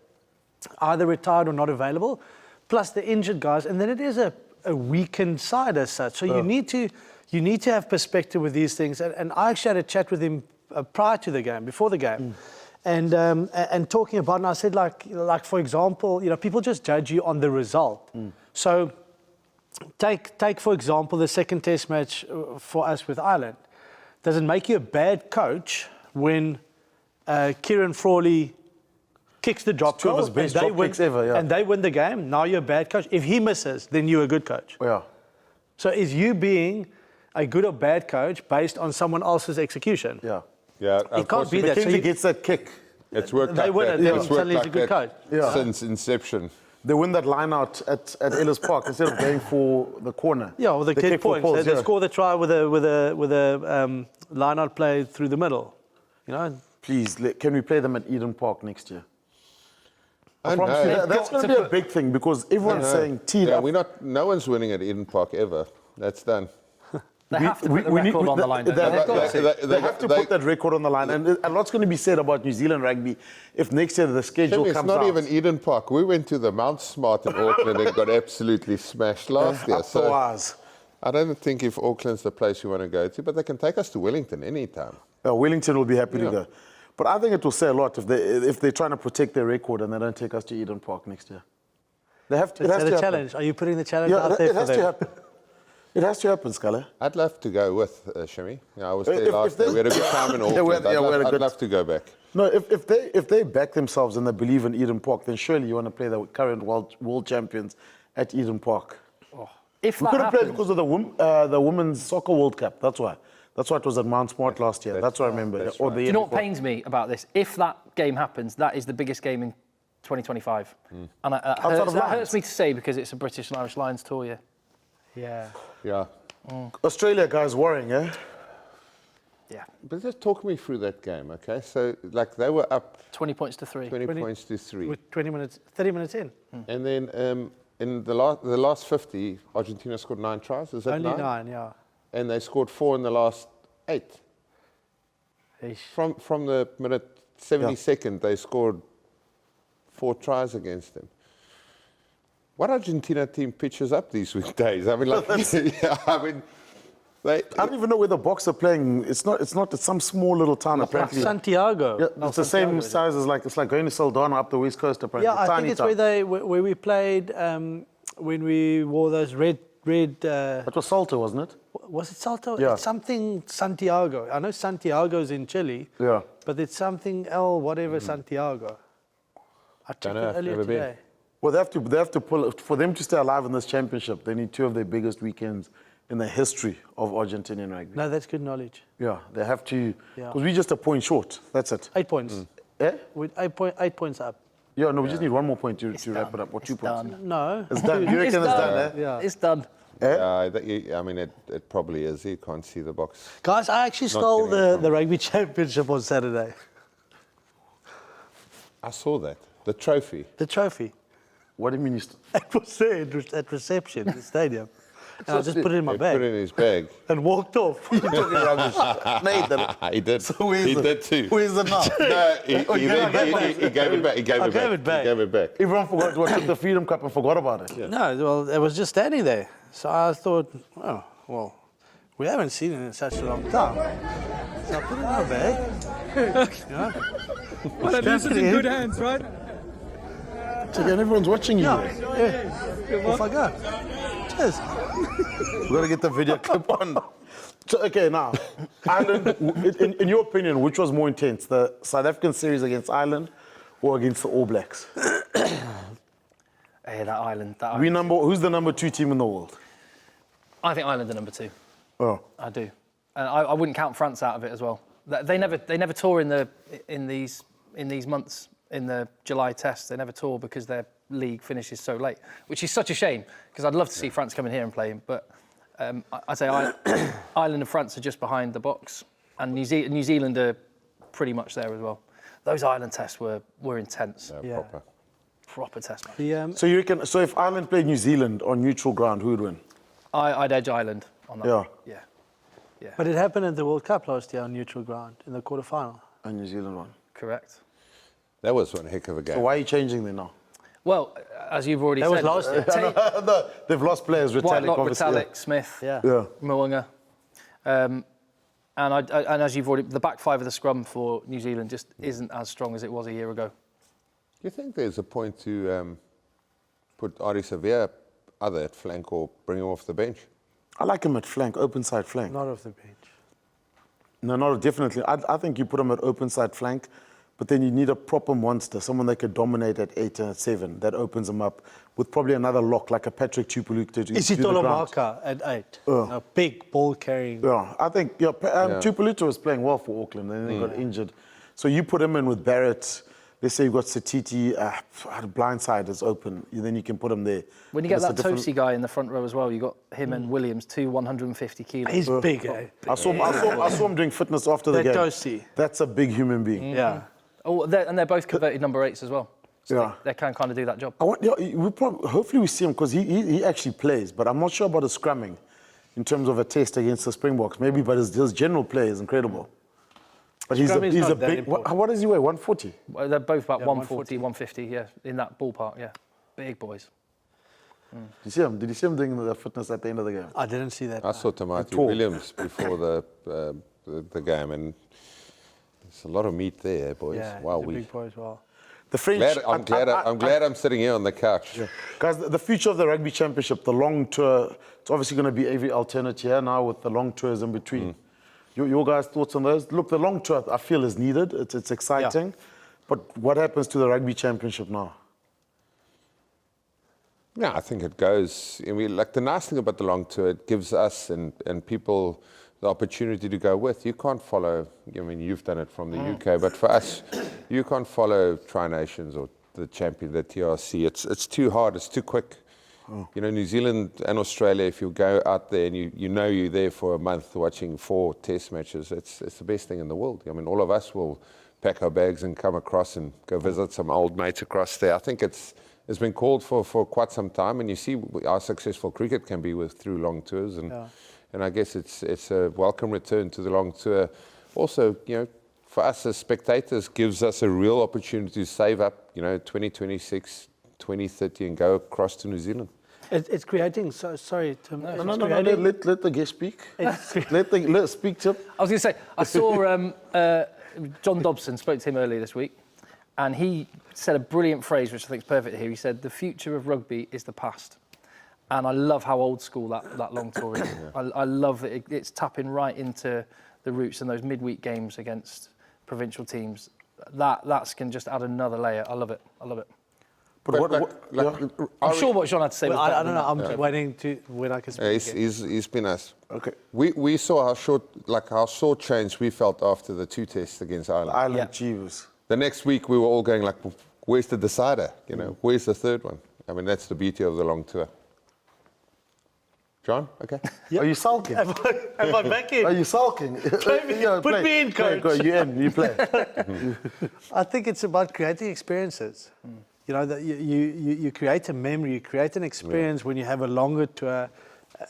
either retired or not available, plus the injured guys, and then it is a weakened side as such. So you need to have perspective with these things. And I actually had a chat with him prior to the game, before the game, and talking about, and I said, like for example, people just judge you on the result. So take for example the second test match for us with Ireland. Does it make you a bad coach when Kieran Frawley kicks the drop two of goal, his best and they drop win, kicks ever, yeah. and they win the game, now you're a bad coach. If he misses, then you're a good coach. Yeah. So is you being a good or bad coach based on someone else's execution? Yeah. Yeah, It can't be that. So McKenzie gets that kick. It's worked They like win that. it, then It's worked suddenly he's like a good that coach. Yeah. since inception. They win that line out at Ellis Park instead of going for the corner. Yeah, well, they kick get for points. They yeah. score the try with a line-out play through the middle. You know, Please, can we play them at Eden Park next year? I promise you, know. that's going to be a big thing because everyone's saying teed Yeah, up. no one's winning at Eden Park ever. That's done. They have to put the record on the line. don't they? They have to put that record on the line. And a lot's going to be said about New Zealand rugby if next year the schedule It's comes not out. even Eden Park. We went to the Mount Smart in Auckland and got absolutely smashed last year. Up the wires. I don't think if Auckland's the place you want to go to, but they can take us to Wellington anytime. Wellington will be happy to go. But I think it will say a lot if they're trying to protect their record and they don't take us to Eden Park next year. They have to. It has to the happen. challenge. Are you putting the challenge Yeah, out there it for has them? to happen. It has to happen, Scully. I'd love to go with Shimmy. Yeah, I was there If last they- year. We had a good time in Yeah, we had- Auckland. yeah, we had a I'd good- love to go back. No, if they back themselves and they believe in Eden Park, then surely you want to play the current world champions at Eden Park. If We that couldn't play happens, because of the Women's Soccer World Cup. That's why. That's why it was at Mount Smart last year. That's what I remember. That's Or right. the do year you know what before. pains me about this? If that game happens, that is the biggest game in 2025. And that of hurts Lions. me to say because it's a British and Irish Lions tour, yeah. Yeah. Yeah. Australia guys worrying, eh? Yeah. But just talk me through that game, okay? So, like, they were up 20 points to 3. 20 points to 3. With 30 minutes in. And then in the last 50, Argentina scored 9 tries. Is that Only 9, yeah. And they scored 4 in the last 8. Eesh. From the minute 72nd, they scored 4 tries against them. What Argentina team pitches up these weekdays? I mean, like, yeah, I mean, I don't even know where the Boks are playing. It's some small little town apparently. Santiago. Yeah, it's the same size as it's like going to Saldana up the west coast apparently. Yeah, I Tiny think it's town. where we played when we wore those red. That was Salto, wasn't it? Was it Salto? Yeah. It's something Santiago. I know Santiago's in Chile. Yeah. But it's something whatever Santiago. I checked know, it earlier never been. today. Well, they have to pull for them to stay alive in this championship. They need 2 of their biggest weekends in the history of Argentinian rugby. No, that's good knowledge. Yeah, they have to Yeah. because we're just a point short. That's it. 8 points. Eh? With 8 points up. Yeah, no, we just need 1 more point to wrap done. it up. Or 2 It's points. done. No. It's done. You reckon it's done? Eh? Yeah. It's done. I mean, it probably is. You can't see the box. Guys, I actually Not stole getting it the Rugby Championship on Saturday. I saw that. The trophy. The trophy. What do you mean? It was there at reception in the stadium. And I just put it in my He put it bag in his bag. and walked off. You're talking rubbish. No, he didn't. He did. So where's He it? did too. Where's it now? No, he Oh, you gave it back? he gave it back. He gave I it back. gave it back. He gave it back. Everyone forgot what took the Freedom Cup and forgot about it. Yeah. No, well, it was just standing there. So I thought, oh, well, we haven't seen it in such a long time. So I put it in my bag. Well, at least it's in good hands, right? Again, everyone's watching you. Yeah. Off I go. Cheers. We've got to get the video clip on. So, okay, now, Ireland, in your opinion, which was more intense, the South African series against Ireland or against the All Blacks? Hey, that Ireland. Who's the number 2 team in the world? I think Ireland are number 2. Oh. I do. And I wouldn't count France out of it as well. They never tour in these months. In the July test, they never tour because their league finishes so late, which is such a shame because I'd love to see France come in here and play. But I'd say Ireland and France are just behind the Boks, and New Zealand are pretty much there as well. Those Ireland tests were intense. Yeah. Proper test match. So you reckon? So if Ireland played New Zealand on neutral ground, who would win? I'd edge Ireland on that. Yeah. Yeah. But it happened at the World Cup last year on neutral ground in the quarterfinal. And New Zealand won. Correct. That was one heck of a game. So why are you changing them now? Well, as you've already That said, was last year. No, they've lost players. Retallick, Whitelock, obviously. Retallick, Smith, Yeah. Mwanga. And as you've already, the back 5 of the scrum for New Zealand just isn't as strong as it was a year ago. Do you think there's a point to put Ari Sevilla either at flank or bring him off the bench? I like him at flank, open side flank. Not off the bench. No, definitely. I think you put him at open side flank But then you need a proper monster, someone that could dominate at 8 and at 7. That opens them up with probably another lock like a Patrick Tupulu to do the ground. Isitolo at 8. A big ball carrying. Yeah, I think Tupulu was playing well for Auckland and then he got injured. So you put him in with Barrett. Let's say you've got Satiti, blind side is open. Then you can put him there. When you get that Tosi guy in the front row as well, you got him and Williams, 150 kilos. He's big, eh? I saw him doing fitness after the game. Tosi. That's a big human being. Yeah. Oh, and they're both converted number 8s as well. So they can kind of do that job. Hopefully we see him because he actually plays, but I'm not sure about his scrumming in terms of a test against the Springboks. Maybe, but his general play is incredible. But he's a big. What does he weigh? 140. Well, they're both about 140, 150. Yeah, in that ballpark. Yeah, big boys. Did you see him? Did you see him doing the fitness at the end of the game? I didn't see that. I saw Tamati Williams before the game, and there's a lot of meat there, boys. Yeah, wow, he's a big boy as well. The French. I'm glad I'm sitting here on the couch. Yeah. Guys, the future of the Rugby Championship, the long tour, it's obviously going to be every alternate year now with the long tours in between. Your guys' thoughts on those? Look, the long tour, I feel, is needed. It's exciting. Yeah. But what happens to the Rugby Championship now? Yeah, I think it goes. I mean, like the nice thing about the long tour, it gives us and people the opportunity to go with. You can't follow, I mean, you've done it from the UK, but for us, you can't follow Tri Nations or the TRC. It's too hard, it's too quick. You know, New Zealand and Australia, if you go out there and you know you're there for a month watching 4 test matches, it's the best thing in the world. I mean, all of us will pack our bags and come across and go visit some old mates across there. I think it's been called for quite some time, and you see how successful cricket can be through long tours, and I guess it's a welcome return to the long tour. Also, you know, for us as spectators, gives us a real opportunity to save up, you know, 2026, 2030 and go across to New Zealand. It's creating. Sorry, Tim. No. Let the guest speak. Let speak to him. I was going to say, I saw John Dobson, spoke to him earlier this week, and he said a brilliant phrase, which I think is perfect here. He said, "The future of rugby is the past." And I love how old school that long tour is. I love that it's tapping right into the roots and those midweek games against provincial teams. That can just add another layer. I love it. But I'm sure what John had to say. Well, I don't know. I'm just waiting to when I can speak. He's been us. Okay. We saw how short change we felt after the 2 tests against Ireland. Jeeves. The next week we were all going like, where's the decider? You know, where's the third one? I mean, that's the beauty of the long tour. John, okay. Are you sulking? Am I back in? Are you sulking? Put me in, coach. Go, you play. I think it's about creating experiences. You know, that you create a memory, you create an experience when you have a longer tour.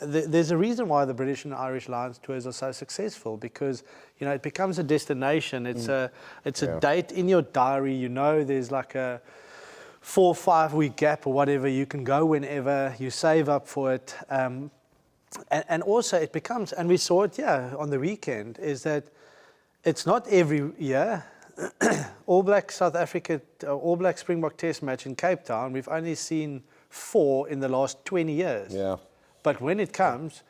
There's a reason why the British and Irish Lions tours are so successful, because, you know, it becomes a destination. It's a date in your diary. You know, there's like a 4 or 5 week gap or whatever. You can go whenever. You save up for it. And also it becomes, and we saw it, on the weekend, is that it's not every year. All Black South Africa, All Black Springbok Test match in Cape Town, we've only seen 4 in the last 20 years. Yeah. But when it comes,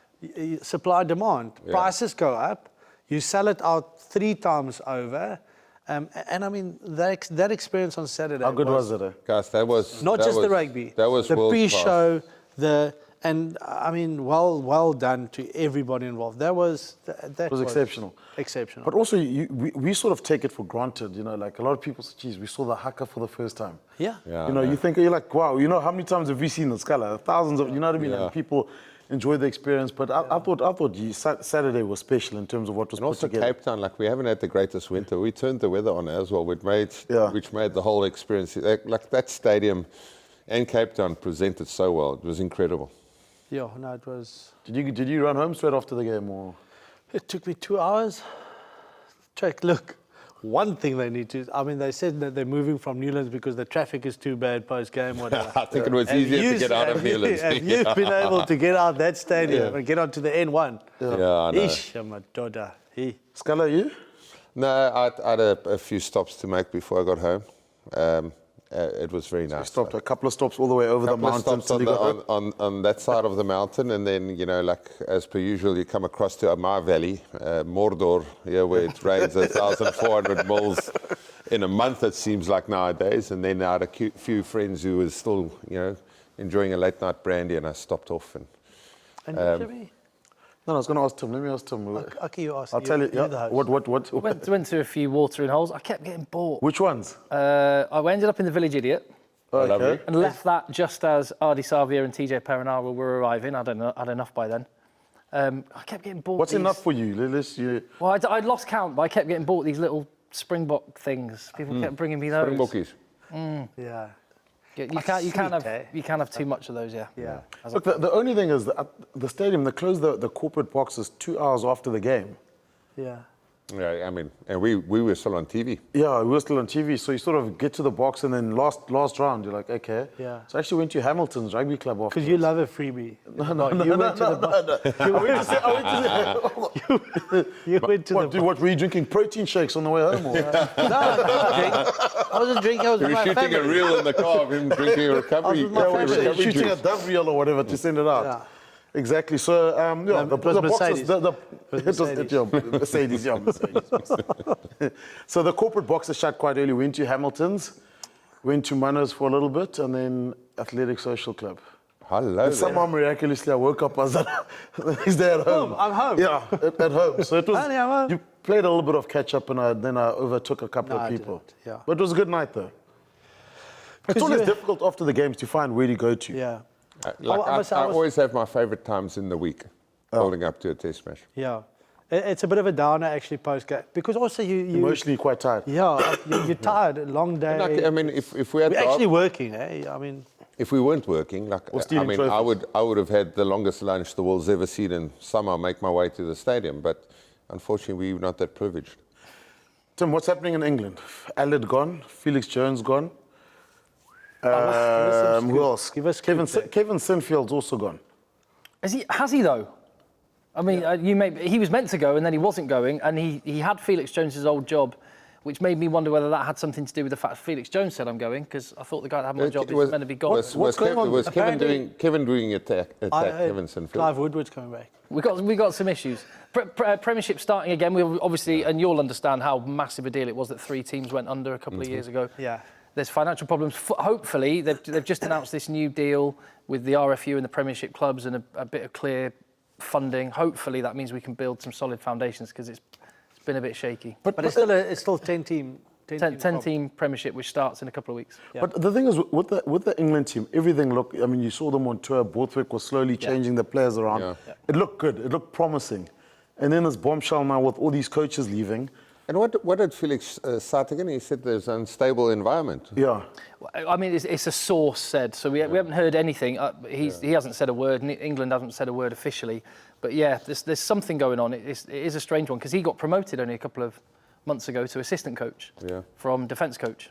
supply demand, prices go up, you sell it out 3 times over. And I mean, that experience on Saturday. How good was it? Guys, that was not just the rugby. That was the pre-show, and I mean, well done to everybody involved. That was exceptional. Exceptional. But also, we sort of take it for granted, you know, like a lot of people say, geez, we saw the haka for the first time. Yeah. You know, you're like, wow, you know, how many times have we seen the Scala? Thousands of, you know what I mean? And people enjoy the experience. But I thought Saturday was special in terms of what was put together. Cape Town, like we haven't had the greatest winter. We turned the weather on as well, which made the whole experience, like that stadium and Cape Town presented so well. It was incredible. Yeah, no, it was. Did you run home straight after the game, or? It took me 2 hours. Look, one thing they need to. I mean, they said that they're moving from Newlands because the traffic is too bad post game. Whatever. I think it was easier to get out of Newlands. Have you been able to get out that stadium and get onto the N1? Yeah, I know. Ish, my daughter. Scala, you? No, I had a few stops to make before I got home. It was very nice. We stopped a couple of stops all the way over the mountain. On that side of the mountain, and then, you know, like as per usual, you come across to Amar Valley, Mordor, where it rains 1,400 mils. in a month, it seems like nowadays. And then I had a few friends who was still, enjoying a late night brandy, and I stopped off. And Jimmy? No, I was going to ask Tim. Let me ask Tim. Okay, you ask. I'll tell you. You're the host. What? Went through a few watering holes. I kept getting bored. Which ones? I ended up in the Village Idiot. Okay. And left that just as Ardi Savia and TJ Perenara were arriving. I don't know, I had enough by then. I kept getting bought. What's enough for you? Well, I'd lost count, but I kept getting bought these little Springbok things. People kept bringing me those. Springbokkies. Yeah. You can't have too much of those. Yeah. Look, the only thing is that the stadium, they closed the corporate boxes 2 hours after the game. Yeah. Yeah, I mean, and we were still on TV. Yeah, we were still on TV, so you sort of get to the box and then last round, you're like, okay. Yeah. So I actually went to Hamilton's rugby club after. Because you love a freebie. No. You went to the What, were you drinking protein shakes on the way home? Or? No, I wasn't drinking. I was We with were my shooting family. a reel in the car of him drinking a recovery. Shooting juice. a Dove reel or whatever to send it out. Yeah. Exactly. So, it was Mercedes. Mercedes. So the corporate boxes shut quite early. Went to Hamilton's, went to Manos for a little bit, and then Athletic Social Club. Hello. And somehow miraculously I woke up as he's there at home. I'm home. Yeah, at home. So it was. Honey, I'm home. You played a little bit of catch up, and then I overtook a couple of people. Yeah. But it was a good night though. It's always difficult after the games to find where to go to. Yeah. I always have my favourite times in the week, building up to a test match. Yeah. It's a bit of a downer actually post-game because also you emotionally quite tired. Yeah, you're tired. A long day. Like, I mean, if we had we're actually working, eh? I mean, if we weren't working, like I mean, I would have had the longest lunch the world's ever seen and somehow make my way to the stadium. But unfortunately, we're not that privileged. Tim, what's happening in England? Allard gone, Felix Jones gone. Who else? Kevin Sinfield's also gone. Has he though? I mean, he was meant to go and then he wasn't going, and he had Felix Jones's old job, which made me wonder whether that had something to do with the fact Felix Jones said I'm going, because I thought the guy that had my job was meant to be gone. What's going on? Was Kevin doing attack Kevin Sinfield? Clive Woodward's coming back. We got some issues. Premiership starting again. We obviously, and you'll understand how massive a deal it was that 3 teams went under a couple of years ago. Yeah. There's financial problems. Hopefully, they've just announced this new deal with the RFU and the Premiership clubs and a bit of clear funding. Hopefully, that means we can build some solid foundations because it's been a bit shaky. But it's still 10-team. 10-team Premiership, which starts in a couple of weeks. Yeah. But the thing is, with the England team, everything looked. I mean, you saw them on tour. Borthwick was slowly changing the players around. Yeah. It looked good. It looked promising. And then this bombshell now with all these coaches leaving. And what did Felix start again? He said there's an unstable environment. Yeah. I mean, it's a source said, so we haven't heard anything. He hasn't said a word, and England hasn't said a word officially. But yeah, there's something going on. It is a strange one, because he got promoted only a couple of months ago to assistant coach from defence coach.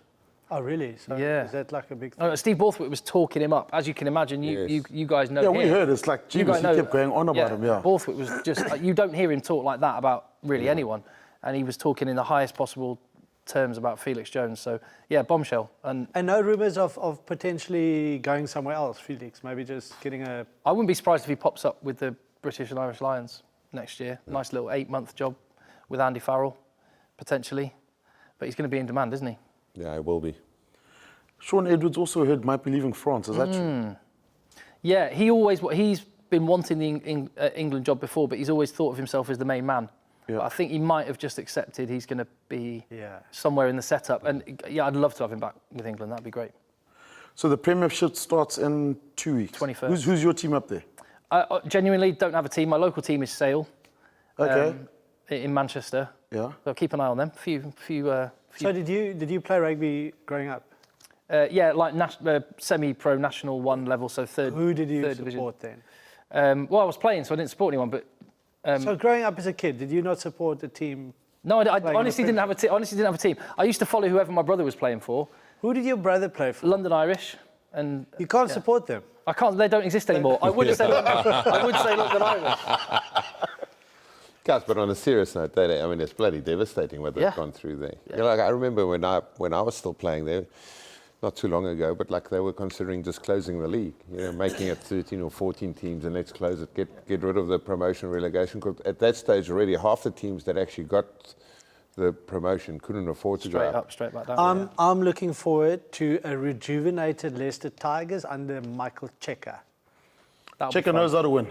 Oh, really? So is that like a big thing? Steve Borthwick was talking him up. As you can imagine, you guys know him. Yeah, we heard. It's like, he kept going on about him, Borthwick was just... you don't hear him talk like that about really anyone. And he was talking in the highest possible terms about Felix Jones. So, yeah, bombshell. And no rumours of potentially going somewhere else, Felix? Maybe just getting a... I wouldn't be surprised if he pops up with the British and Irish Lions next year. Nice little 8-month job with Andy Farrell, potentially. But he's going to be in demand, isn't he? Yeah, he will be. Sean Edwards also heard might be leaving France. Is that true? Yeah, he's been wanting the England job before, but he's always thought of himself as the main man. Yeah. I think he might have just accepted he's going to be somewhere in the setup. And I'd love to have him back with England. That'd be great. So the Premiership starts in 2 weeks. 21st. Who's your team up there? Genuinely don't have a team. My local team is Sale. Okay. In Manchester. Yeah. So keep an eye on them. So did you play rugby growing up? Yeah, like semi-pro National 1 level, so third. Who did you support then? Well, I was playing, so I didn't support anyone. But so growing up as a kid, did you not support the team? No, I honestly didn't have a team. Honestly, didn't have a team. I used to follow whoever my brother was playing for. Who did your brother play for? London Irish, and you can't support them. I can't. They don't exist anymore. I would say London Irish. Guys, but on a serious note, it's bloody devastating what they've gone through there. Yeah. Like, I remember when I was still playing there, not too long ago, but like they were considering just closing the league, making it 13 or 14 teams, and let's close it, get rid of the promotion relegation. Because at that stage already, half the teams that actually got the promotion, couldn't afford to go up. Straight back down. I'm looking forward to a rejuvenated Leicester Tigers under Michael Checker. Checker knows how to win.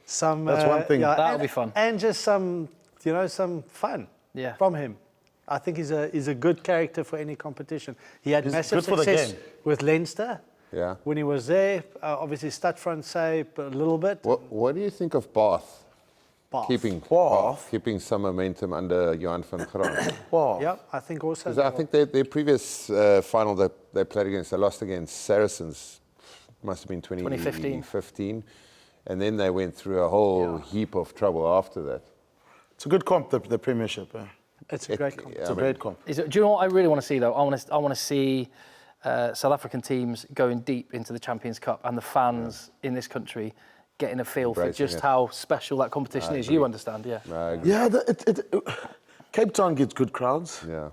That's one thing. That'll be fun. And just some fun from him. I think he's a good character for any competition. He had massive success with Leinster. Yeah. When he was there, obviously stud front say a little bit. What do you think of Bath? Keeping some momentum under Johan van Graan. Yeah, I think also. Because I think their previous final they played against, they lost against Saracens, must have been 2015. And then they went through a whole heap of trouble after that. It's a good comp, the Premiership. It's a great comp. It's a great comp. Do you know what I really want to see, though? I want to see South African teams going deep into the Champions Cup and the fans in this country getting a feel for just how special that competition is. You understand, yeah? Cape Town gets good crowds. Yeah.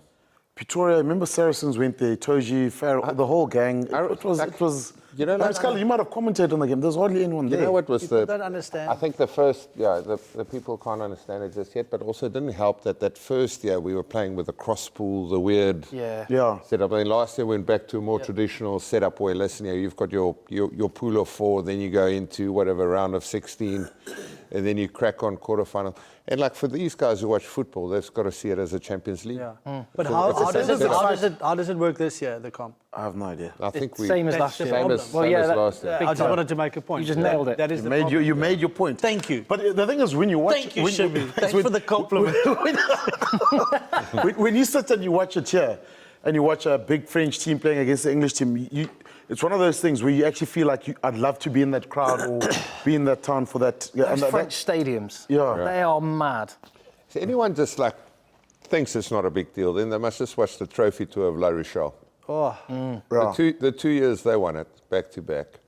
Pretoria, remember Saracens went there, Toji, Farrell, the whole gang. It was. You know, Scully, you might have commentated on the game. There's hardly anyone there. You know what was people don't understand. I think the first, the people can't understand it just yet, but also it didn't help that first year we were playing with the cross pool, the weird setup. I mean, last year we went back to a more traditional setup where, listen, you've got your pool of 4, then you go into whatever round of 16, and then you crack on quarterfinal. And like for these guys who watch football, they've got to see it as a Champions League. Yeah. But how does it work this year, the comp? I have no idea. I think same as last year. Same as last year. I just wanted to make a point. You just nailed it. That is you made your point. Thank you. But the thing is, when you watch... Thank you, Shimmy. Thanks for the compliment. When you sit and you watch it here, and you watch a big French team playing against the English team, it's one of those things where you actually feel like I'd love to be in that crowd or be in that town for that. Those French stadiums, they are mad. So anyone just like thinks it's not a big deal, then they must just watch the trophy tour of La Rochelle. The 2 years they won it, back to back.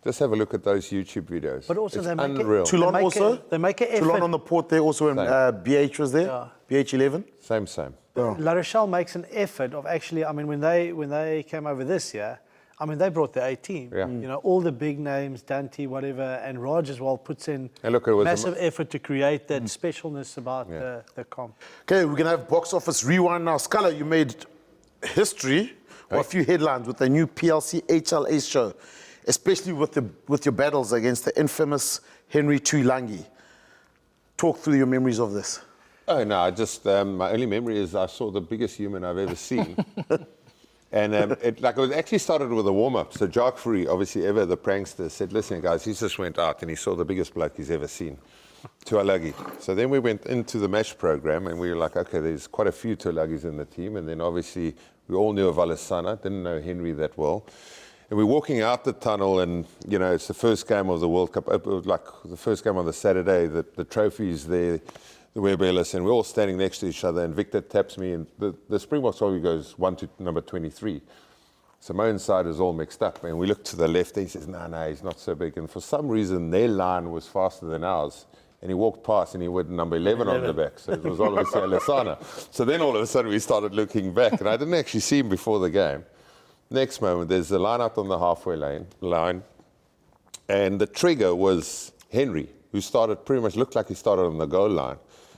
Just have a look at those YouTube videos. But also it's they make unreal. Toulon also? They make an effort. Toulon on the port there also when BH was there. BH11. Same. La Rochelle makes an effort of actually, I mean, when they came over this year, I mean, they brought the A team. Yeah. You know, all the big names, Dante, whatever, and Raj as well puts in massive effort to create that specialness about the comp. Okay, we're going to have Box Office Rewind now. Scala, you made history, or a few headlines with the new PLC HLA show, especially with your battles against the infamous Henry Tuilangi. Talk through your memories of this. Oh, no, I just, my only memory is I saw the biggest human I've ever seen. And it actually started with a warm-up. So Jacques Fourie, obviously ever the prankster, said, listen, guys, he just went out and he saw the biggest bloke he's ever seen, Tuilagi. So then we went into the match program and we were like, okay, there's quite a few Tuilagis in the team. And then obviously we all knew of Alessana, didn't know Henry that well. And we're walking out the tunnel and, you know, it's the first game of the World Cup. It was like the first game on the Saturday, the trophy's there, the Webb Ellis, and we're all standing next to each other, and Victor taps me, and the Springboks probably goes 1 to number 23. Simone's side is all mixed up, and we look to the left, and he says, no, he's not so big. And for some reason, their line was faster than ours, and he walked past, and he went number 11 on the back, so it was obviously Alessana. So then all of a sudden, we started looking back, and I didn't actually see him before the game. Next moment, there's a line out on the halfway line, and the trigger was Henry, who started pretty much looked like he started on the goal line.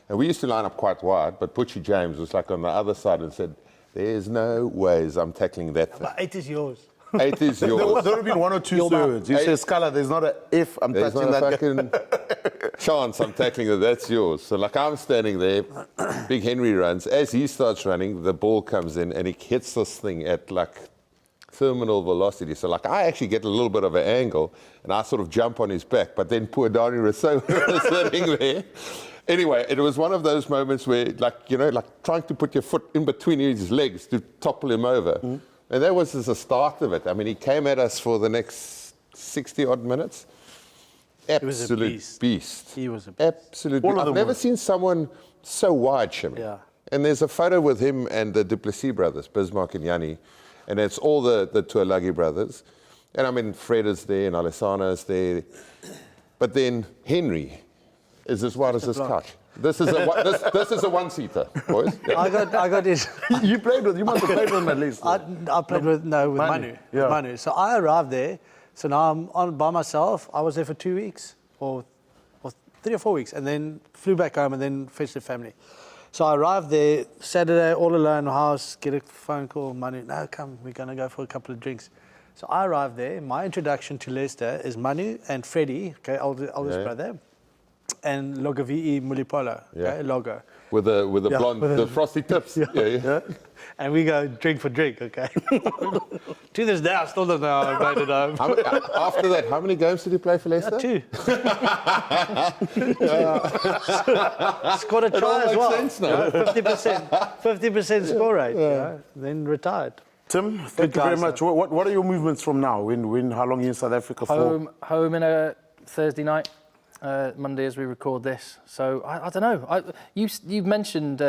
And we used to line up quite wide, but Pucci James was like on the other side and said, there's no ways I'm tackling that thing. But 8 is yours. 8 is yours. There would have been 1 or 2 thirds. You say, Scala, there's not an if I'm touching that. There's not a fucking chance I'm tackling that. That's yours. So like I'm standing there, Big Henry runs. As he starts running, the ball comes in and he hits this thing at like terminal velocity. So like I actually get a little bit of an angle and I sort of jump on his back, but then poor Donny Rousseau was sitting there. Anyway, it was one of those moments where, like, you know, like trying to put your foot in between his legs to topple him over. And that was just the start of it. I mean, he came at us for the next 60-odd minutes. Absolute beast. He was a beast. Absolute beast. I've never seen someone so wide, Shimmy. Yeah. And there's a photo with him and the Duplessis brothers, Bismarck and Yanni. And it's all the Tuilagi brothers. And I mean, Fred is there and Alessana is there. But then Henry is as wide as this couch. This is a one-seater, boys. Yeah. I got his. You must have played with him at least. I played with Manu. Yeah. Manu. So I arrived there. So now I'm on by myself. I was there for 2 weeks or 3 or 4 weeks, and then flew back home and then fetched the family. So I arrived there Saturday, all alone, house, get a phone call, Manu, no, come, we're going to go for a couple of drinks. So I arrived there. My introduction to Leicester is Manu and Freddie, okay, oldest brother, and Logavi'i Mulipolo, okay, Logo. With the blonde, with the frosty tips. Yeah. And we go drink for drink, okay? To this day, I still don't know how I made it home. After that, how many games did you play for Leicester? 2. Scored a try as well. Sense now. 50% score rate, then retired. Tim, thank you very much. What are your movements from now? How long are you in South Africa for? Home in a Thursday night, Monday as we record this. So I don't know. You've mentioned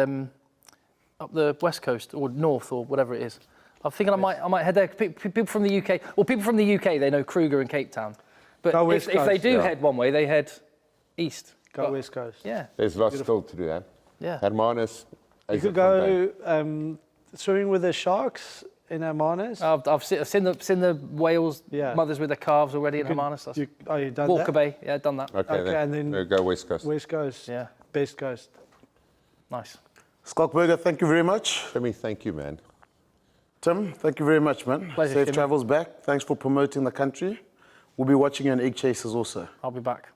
up the west coast or north or whatever it is. I'm thinking I might head there. People from the UK. Well, people from the UK, they know Kruger and Cape Town. But if they do head one way, they head east. Go west coast. Yeah. There's lots still to do, eh? Yeah. Hermanus. You could go swimming with the sharks in Hermanus. I've seen the whales, mothers with their calves already in Hermanus. You've done Walker that? Bay, yeah, done that. Okay, and then go west coast. West coast, yeah. Best coast. Nice. Skalkberger, thank you very much. Timmy, thank you, man. Tim, thank you very much, man. Pleasure, Safe Timmy. travels back. Thanks for promoting the country. We'll be watching you on EggChasers also. I'll be back.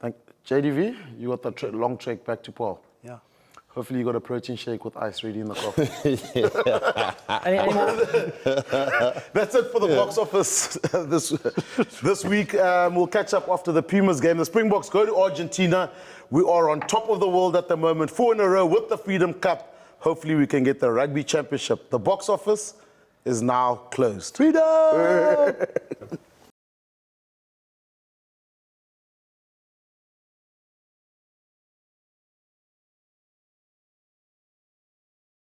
JDV, you got the long trek back to Paul. Yeah. Hopefully you got a protein shake with ice ready in the coffee. Any more? That's it for the box office this week. We'll catch up after the Pumas game. The Springboks go to Argentina. We are on top of the world at the moment, 4 in a row with the Freedom Cup. Hopefully we can get the Rugby Championship. The box office is now closed. Freedom!